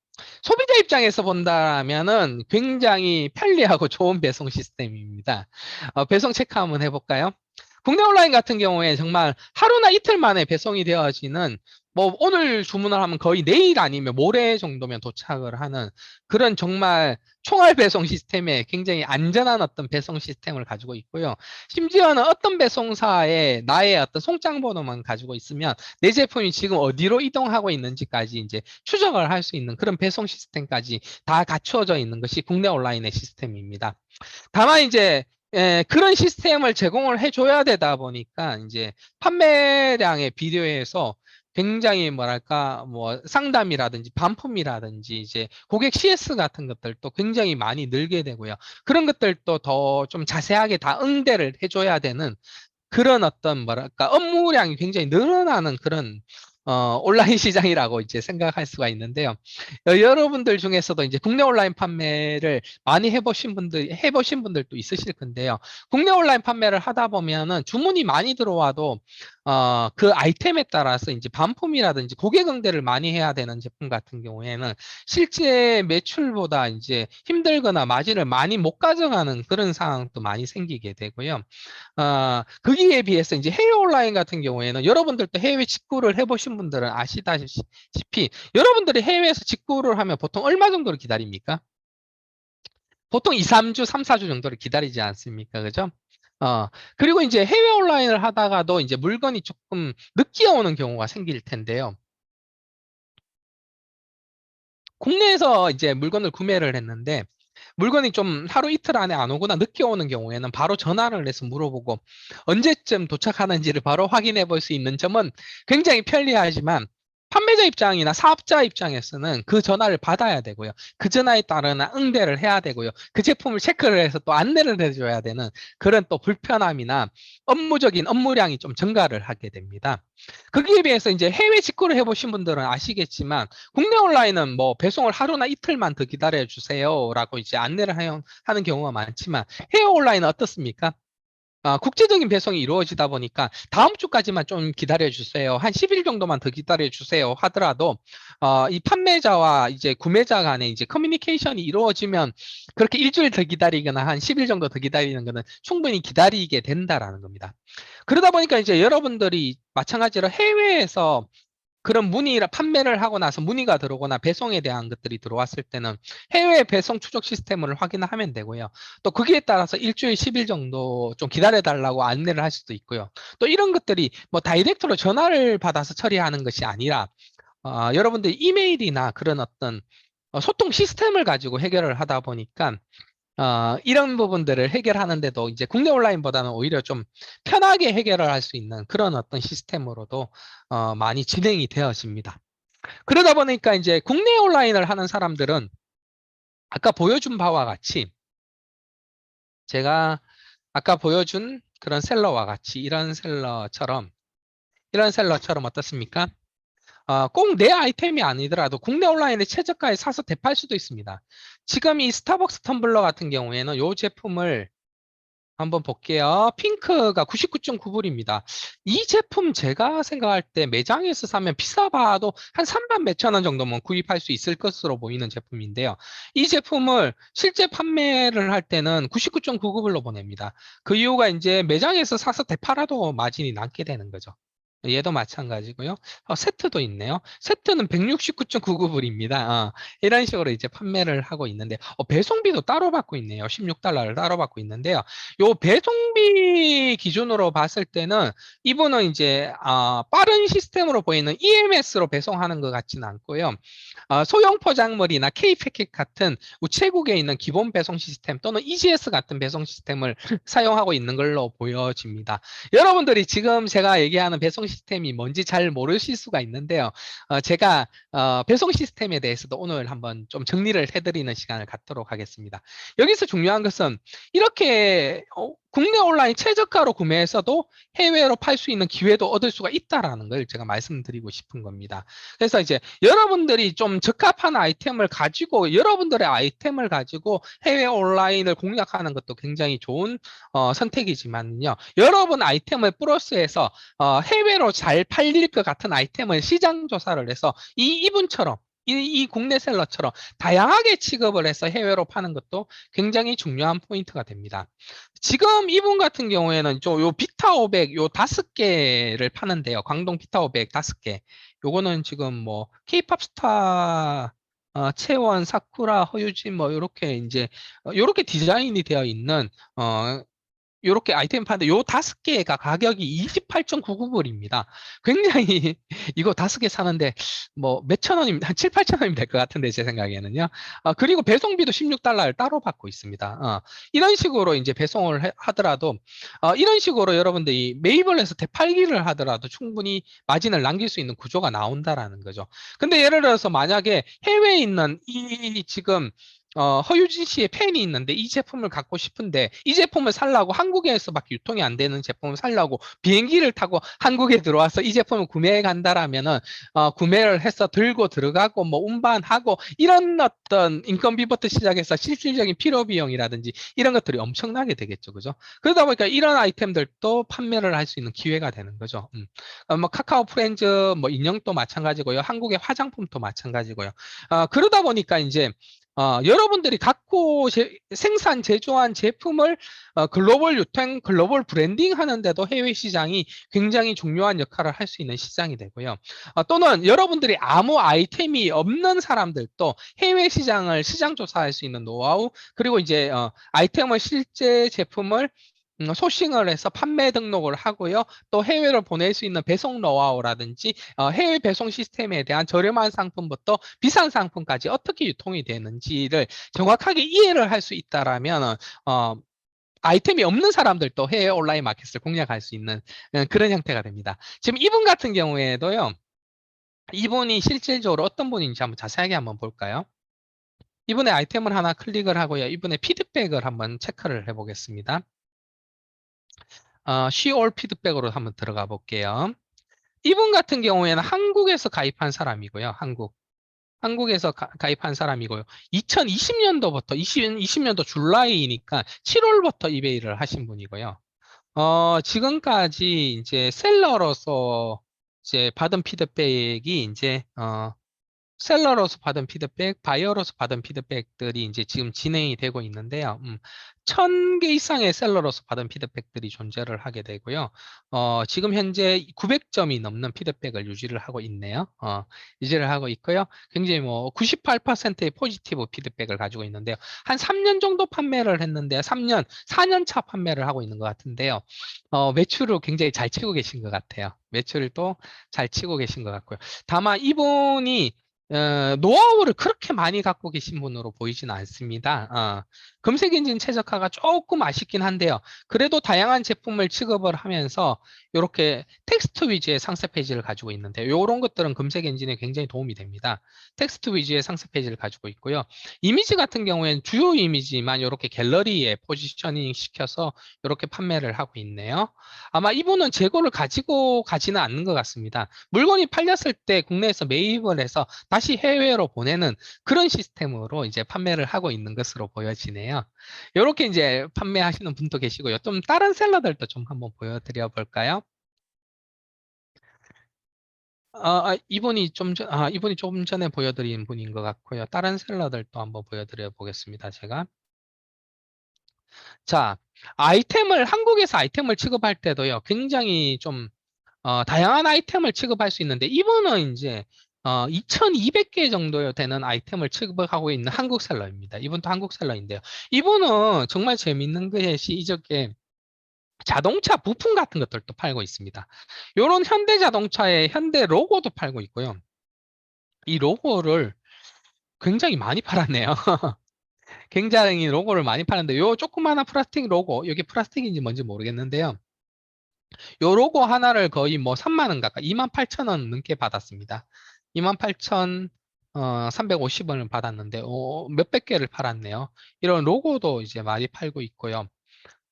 소비자 입장에서 본다면은 굉장히 편리하고 좋은 배송 시스템입니다. 배송 체크 한번 해볼까요? 국내 온라인 같은 경우에 정말 하루나 이틀 만에 배송이 되어지는 뭐 오늘 주문을 하면 거의 내일 아니면 모레 정도면 도착을 하는 그런 정말 총알 배송 시스템에 굉장히 안전한 어떤 배송 시스템을 가지고 있고요. 심지어는 어떤 배송사에 나의 어떤 송장 번호만 가지고 있으면 내 제품이 지금 어디로 이동하고 있는지까지 이제 추적을 할 수 있는 그런 배송 시스템까지 다 갖추어져 있는 것이 국내 온라인의 시스템입니다. 다만 이제 그런 시스템을 제공을 해줘야 되다 보니까 이제 판매량에 비교해서 굉장히 뭐랄까 뭐 상담이라든지 반품이라든지 이제 고객 CS 같은 것들도 굉장히 많이 늘게 되고요. 그런 것들도 더 좀 자세하게 다 응대를 해줘야 되는 그런 어떤 뭐랄까 업무량이 굉장히 늘어나는 그런 온라인 시장이라고 이제 생각할 수가 있는데요. 여러분들 중에서도 이제 국내 온라인 판매를 많이 해보신 분들도 있으실 건데요. 국내 온라인 판매를 하다 보면은 주문이 많이 들어와도 그 아이템에 따라서 이제 반품이라든지 고객 응대를 많이 해야 되는 제품 같은 경우에는 실제 매출보다 이제 힘들거나 마진을 많이 못 가져가는 그런 상황도 많이 생기게 되고요. 거기에 비해서 이제 해외 온라인 같은 경우에는 여러분들도 해외 직구를 해보신 분들은 아시다시피 여러분들이 해외에서 직구를 하면 보통 얼마 정도를 기다립니까? 보통 2, 3주, 3, 4주 정도를 기다리지 않습니까? 그죠? 어, 그리고 이제 해외 온라인을 하다가도 이제 물건이 조금 늦게 오는 경우가 생길 텐데요. 국내에서 이제 물건을 구매를 했는데 물건이 좀 하루 이틀 안에 안 오거나 늦게 오는 경우에는 바로 전화를 해서 물어보고 언제쯤 도착하는지를 바로 확인해 볼 수 있는 점은 굉장히 편리하지만 판매자 입장이나 사업자 입장에서는 그 전화를 받아야 되고요. 그 전화에 따른 응대를 해야 되고요. 그 제품을 체크를 해서 또 안내를 해줘야 되는 그런 또 불편함이나 업무적인 업무량이 좀 증가를 하게 됩니다. 거기에 비해서 이제 해외 직구를 해보신 분들은 아시겠지만 국내 온라인은 뭐 배송을 하루나 이틀만 더 기다려 주세요라고 이제 안내를 하는 경우가 많지만 해외 온라인은 어떻습니까? 국제적인 배송이 이루어지다 보니까 다음 주까지만 좀 기다려 주세요. 한 10일 정도만 더 기다려 주세요 하더라도 이 판매자와 이제 구매자 간에 이제 커뮤니케이션이 이루어지면 그렇게 일주일 더 기다리거나 한 10일 정도 더 기다리는 것은 충분히 기다리게 된다라는 겁니다. 그러다 보니까 이제 여러분들이 마찬가지로 해외에서 그런 문의라 판매를 하고 나서 문의가 들어오거나 배송에 대한 것들이 들어왔을 때는 해외 배송 추적 시스템을 확인하면 되고요. 또 거기에 따라서 일주일 10일 정도 좀 기다려달라고 안내를 할 수도 있고요. 또 이런 것들이 뭐 다이렉트로 전화를 받아서 처리하는 것이 아니라 여러분들 이메일이나 그런 어떤 소통 시스템을 가지고 해결을 하다 보니까 이런 부분들을 해결하는데도 이제 국내 온라인보다는 오히려 좀 편하게 해결을 할 수 있는 그런 어떤 시스템으로도 많이 진행이 되어집니다. 그러다 보니까 이제 국내 온라인을 하는 사람들은 아까 보여준 바와 같이 제가 아까 보여준 그런 셀러와 같이 이런 셀러처럼 어떻습니까? 꼭 내 아이템이 아니더라도 국내 온라인에 최저가에 사서 대팔 수도 있습니다. 지금 이 스타벅스 텀블러 같은 경우에는 이 제품을 한번 볼게요. 핑크가 99.9불입니다. 이 제품 제가 생각할 때 매장에서 사면 비싸봐도 한 3만 몇천 원 정도면 구입할 수 있을 것으로 보이는 제품인데요. 이 제품을 실제 판매를 할 때는 99.9불로 보냅니다. 그 이유가 이제 매장에서 사서 되팔아도 마진이 남게 되는 거죠. 얘도 마찬가지고요. 세트도 있네요. 세트는 169.99불입니다. 이런 식으로 이제 판매를 하고 있는데, 배송비도 따로 받고 있네요. 16달러를 따로 받고 있는데요. 요 배송비 기준으로 봤을 때는 이분은 이제 빠른 시스템으로 보이는 EMS로 배송하는 것 같지는 않고요. 소형 포장물이나 K패킷 같은 우체국에 있는 기본 배송 시스템 또는 EGS 같은 배송 시스템을 사용하고 있는 걸로 보여집니다. 여러분들이 지금 제가 얘기하는 배송 시스템이 뭔지 잘 모르실 수가 있는데요. 제가 배송 시스템에 대해서도 오늘 한번 좀 정리를 해드리는 시간을 갖도록 하겠습니다. 여기서 중요한 것은 이렇게 국내 온라인 최저가로 구매해서도 해외로 팔 수 있는 기회도 얻을 수가 있다라는 걸 제가 말씀드리고 싶은 겁니다. 그래서 이제 여러분들이 좀 적합한 아이템을 가지고 여러분들의 아이템을 가지고 해외 온라인을 공략하는 것도 굉장히 좋은 선택이지만요. 여러분 아이템을 플러스해서 해외로 잘 팔릴 것 같은 아이템을 시장 조사를 해서 이분처럼 이 국내 셀러처럼 다양하게 취급을 해서 해외로 파는 것도 굉장히 중요한 포인트가 됩니다. 지금 이분 같은 경우에는 요 비타 500, 요 5개를 파는데요. 광동 비타 500 5개. 요거는 지금 뭐 K-팝 스타 채원, 사쿠라, 허유진 뭐 요렇게 이제 요렇게 디자인이 되어 있는 요렇게 아이템 파는데 요 5개가 가격이 28.99불입니다. 굉장히 이거 5개 사는데 뭐 몇천 원이면 한 7, 8천 원이면 될 것 같은데 제 생각에는요. 그리고 배송비도 16달러를 따로 받고 있습니다. 이런 식으로 이제 배송을 하더라도 이런 식으로 여러분들이 매입을 해서 되팔기를 하더라도 충분히 마진을 남길 수 있는 구조가 나온다라는 거죠. 근데 예를 들어서 만약에 해외에 있는 이 지금 허유진 씨의 팬이 있는데 이 제품을 갖고 싶은데 이 제품을 살라고 한국에서밖에 유통이 안 되는 제품을 살라고 비행기를 타고 한국에 들어와서 이 제품을 구매해 간다라면은 구매를 해서 들고 들어가고 뭐 운반하고 이런 어떤 인건비부터 시작해서 실질적인 필요 비용이라든지 이런 것들이 엄청나게 되겠죠, 그죠? 그러다 보니까 이런 아이템들도 판매를 할 수 있는 기회가 되는 거죠. 뭐 카카오 프렌즈 뭐 인형도 마찬가지고요, 한국의 화장품도 마찬가지고요. 그러다 보니까 이제 여러분들이 갖고 생산, 제조한 제품을 글로벌 유통, 글로벌 브랜딩 하는데도 해외 시장이 굉장히 중요한 역할을 할 수 있는 시장이 되고요. 또는 여러분들이 아무 아이템이 없는 사람들도 해외 시장을 시장 조사할 수 있는 노하우, 그리고 이제 아이템을 실제 제품을 소싱을 해서 판매 등록을 하고요. 또 해외로 보낼 수 있는 배송 노하우라든지 해외 배송 시스템에 대한 저렴한 상품부터 비싼 상품까지 어떻게 유통이 되는지를 정확하게 이해를 할 수 있다라면 아이템이 없는 사람들도 해외 온라인 마켓을 공략할 수 있는 그런 형태가 됩니다. 지금 이분 같은 경우에도요. 이분이 실질적으로 어떤 분인지 한번 자세하게 한번 볼까요? 이분의 아이템을 하나 클릭을 하고요. 이분의 피드백을 한번 체크를 해보겠습니다. 쉬올 피드백으로 한번 들어가 볼게요. 이분 같은 경우에는 한국에서 가입한 사람이고요. 한국에서 가입한 사람이고요. 2020년도부터, 20년도 줄라이니까 7월부터 이베이를 하신 분이고요. 지금까지 이제 셀러로서 이제 받은 피드백이 이제, 셀러로서 받은 피드백, 바이어로서 받은 피드백들이 이제 지금 진행이 되고 있는데요. 1000개 이상의 셀러로서 받은 피드백들이 존재를 하게 되고요. 지금 현재 900점이 넘는 피드백을 유지를 하고 있네요. 유지를 하고 있고요. 굉장히 뭐 98%의 포지티브 피드백을 가지고 있는데요. 한 3년 정도 판매를 했는데요. 4년 차 판매를 하고 있는 것 같은데요. 매출을 굉장히 잘 치고 계신 것 같아요. 매출을 또 잘 치고 계신 것 같고요. 다만 이분이 노하우를 그렇게 많이 갖고 계신 분으로 보이지는 않습니다. 검색 엔진 최적화가 조금 아쉽긴 한데요. 그래도 다양한 제품을 취급을 하면서 이렇게 텍스트 위주의 상세 페이지를 가지고 있는데 이런 것들은 검색 엔진에 굉장히 도움이 됩니다. 텍스트 위주의 상세 페이지를 가지고 있고요. 이미지 같은 경우에는 주요 이미지만 이렇게 갤러리에 포지셔닝 시켜서 이렇게 판매를 하고 있네요. 아마 이분은 재고를 가지고 가지는 않는 것 같습니다. 물건이 팔렸을 때 국내에서 매입을 해서 다시 해외로 보내는 그런 시스템으로 이제 판매를 하고 있는 것으로 보여지네요. 이렇게 이제 판매하시는 분도 계시고요. 좀 다른 셀러들도 좀 한번 보여드려 볼까요? 이분이 좀 전에 보여드린 분인 것 같고요. 다른 셀러들도 한번 보여드려 보겠습니다. 제가. 자, 한국에서 아이템을 취급할 때도요, 굉장히 좀 다양한 아이템을 취급할 수 있는데 이분은 이제 2200개 정도 되는 아이템을 취급하고 있는 한국 셀러입니다. 이분도 한국 셀러인데요. 이분은 정말 재밌는 것이 이저께 자동차 부품 같은 것들도 팔고 있습니다. 이런 현대 자동차의 현대 로고도 팔고 있고요. 이 로고를 굉장히 많이 팔았네요. 굉장히 로고를 많이 파는데 요 조그마한 플라스틱 로고, 이게 플라스틱인지 뭔지 모르겠는데요. 요 로고 하나를 거의 뭐 3만 원 가까이 28,000원 넘게 받았습니다. 28,350원을 받았는데 몇백 개를 팔았네요. 이런 로고도 이제 많이 팔고 있고요.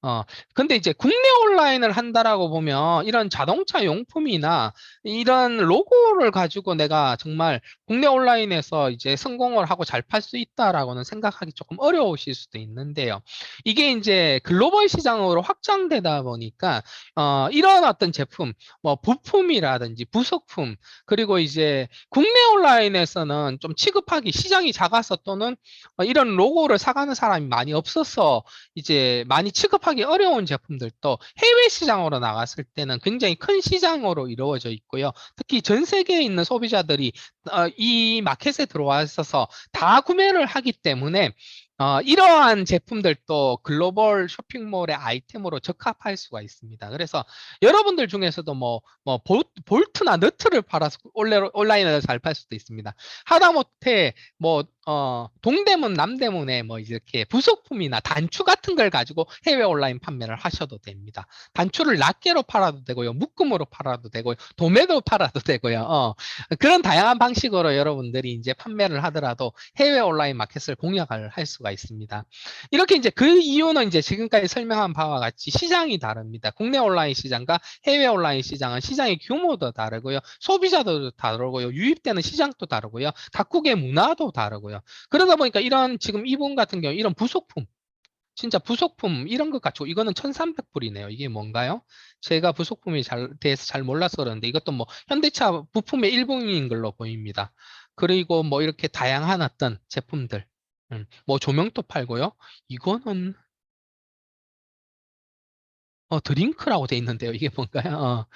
어, 근데 이제 국내 온라인을 한다라고 보면 이런 자동차 용품이나 이런 로고를 가지고 내가 정말 국내 온라인에서 이제 성공을 하고 잘 팔 수 있다라고는 생각하기 조금 어려우실 수도 있는데요. 이게 이제 글로벌 시장으로 확장되다 보니까, 이런 어떤 제품, 뭐 부품이라든지 부속품, 그리고 이제 국내 온라인에서는 좀 취급하기 시장이 작아서 또는 이런 로고를 사가는 사람이 많이 없어서 이제 많이 취급하기 어려운 제품들도 해외 시장으로 나갔을 때는 굉장히 큰 시장으로 이루어져 있고요. 특히 전 세계에 있는 소비자들이 이 마켓에 들어와 있어서 다 구매를 하기 때문에 이러한 제품들도 글로벌 쇼핑몰의 아이템으로 적합할 수가 있습니다. 그래서 여러분들 중에서도 뭐 볼트나 너트를 팔아서 온라인에서 잘 팔 수도 있습니다. 하다못해 뭐 동대문, 남대문에 뭐 이렇게 부속품이나 단추 같은 걸 가지고 해외 온라인 판매를 하셔도 됩니다. 단추를 낱개로 팔아도 되고요. 묶음으로 팔아도 되고요. 도매도 팔아도 되고요. 그런 다양한 방식으로 여러분들이 이제 판매를 하더라도 해외 온라인 마켓을 공략을 할 수가 있습니다. 이렇게 이제 그 이유는 이제 지금까지 설명한 바와 같이 시장이 다릅니다. 국내 온라인 시장과 해외 온라인 시장은 시장의 규모도 다르고요. 소비자도 다르고요. 유입되는 시장도 다르고요. 각국의 문화도 다르고요. 그러다 보니까 이런 지금 이분 같은 경우 이런 부속품 진짜 부속품 이런 것 가지고 이거는 1,300불이네요. 이게 뭔가요? 제가 부속품에 대해서 잘 몰라서 그러는데 이것도 뭐 현대차 부품의 일부인 걸로 보입니다. 그리고 뭐 이렇게 다양한 어떤 제품들 뭐 조명도 팔고요. 이거는 드링크라고 돼 있는데요. 이게 뭔가요?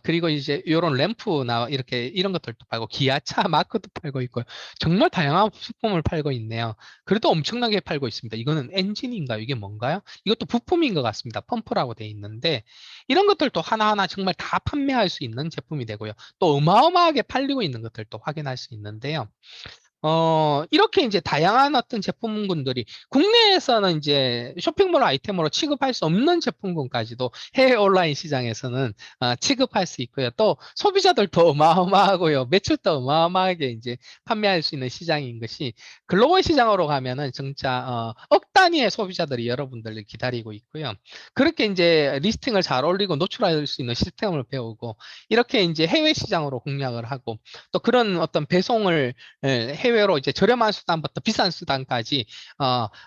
그리고 이제 이런 램프나 이렇게 이런 것들도 팔고 기아차 마크도 팔고 있고요. 정말 다양한 부품을 팔고 있네요. 그래도 엄청나게 팔고 있습니다. 이거는 엔진인가요? 이게 뭔가요? 이것도 부품인 것 같습니다. 펌프라고 돼 있는데 이런 것들도 하나하나 정말 다 판매할 수 있는 제품이 되고요. 또 어마어마하게 팔리고 있는 것들도 확인할 수 있는데요. 이렇게 이제 다양한 어떤 제품군들이 국내에서는 이제 쇼핑몰 아이템으로 취급할 수 없는 제품군까지도 해외 온라인 시장에서는 취급할 수 있고요. 또 소비자들도 어마어마하고요. 매출도 어마어마하게 이제 판매할 수 있는 시장인 것이 글로벌 시장으로 가면은 진짜 억 단위의 소비자들이 여러분들을 기다리고 있고요. 그렇게 이제 리스팅을 잘 올리고 노출할 수 있는 시스템을 배우고 이렇게 이제 해외 시장으로 공략을 하고 또 그런 어떤 배송을 해외로 이제 저렴한 수단부터 비싼 수단까지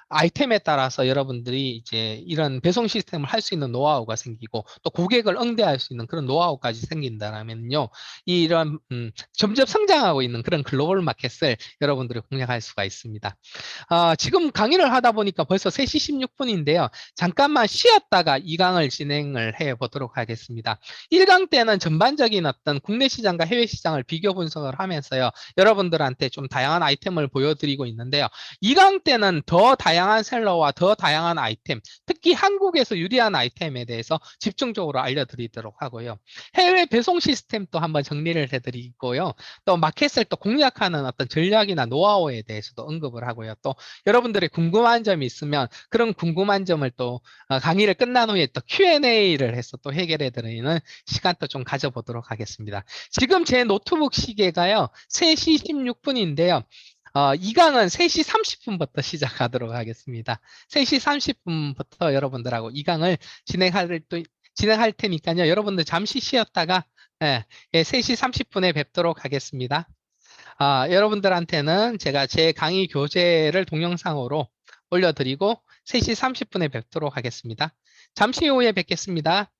아이템에 따라서 여러분들이 이제 이런 배송 시스템을 할 수 있는 노하우가 생기고 또 고객을 응대할 수 있는 그런 노하우까지 생긴다면요. 이런 점점 성장하고 있는 그런 글로벌 마켓을 여러분들이 공략할 수가 있습니다. 지금 강의를 하다 보니까 벌써 3시 16분인데요. 잠깐만 쉬었다가 2강을 진행을 해 보도록 하겠습니다. 1강 때는 전반적인 어떤 국내 시장과 해외 시장을 비교 분석을 하면서요. 여러분들한테 좀 다양한 아이템을 보여드리고 있는데요. 2강 때는 더 다양한 셀러와 더 다양한 아이템, 특히 한국에서 유리한 아이템에 대해서 집중적으로 알려드리도록 하고요. 해외 배송 시스템도 한번 정리를 해드리고요. 또 마켓을 또 공략하는 어떤 전략이나 노하우에 대해서도 언급을 하고요. 또 여러분들의 궁금한 점이 있으면 그런 궁금한 점을 또 강의를 끝난 후에 또 Q&A를 해서 또 해결해 드리는 시간도 좀 가져보도록 하겠습니다. 지금 제 노트북 시계가요. 3시 16분인데요. 2강은 3시 30분부터 시작하도록 하겠습니다. 3시 30분부터 여러분들하고 2강을 진행할 테니까요. 여러분들 잠시 쉬었다가 3시 30분에 뵙도록 하겠습니다. 여러분들한테는 제가 제 강의 교재를 동영상으로 올려드리고 3시 30분에 뵙도록 하겠습니다. 잠시 후에 뵙겠습니다.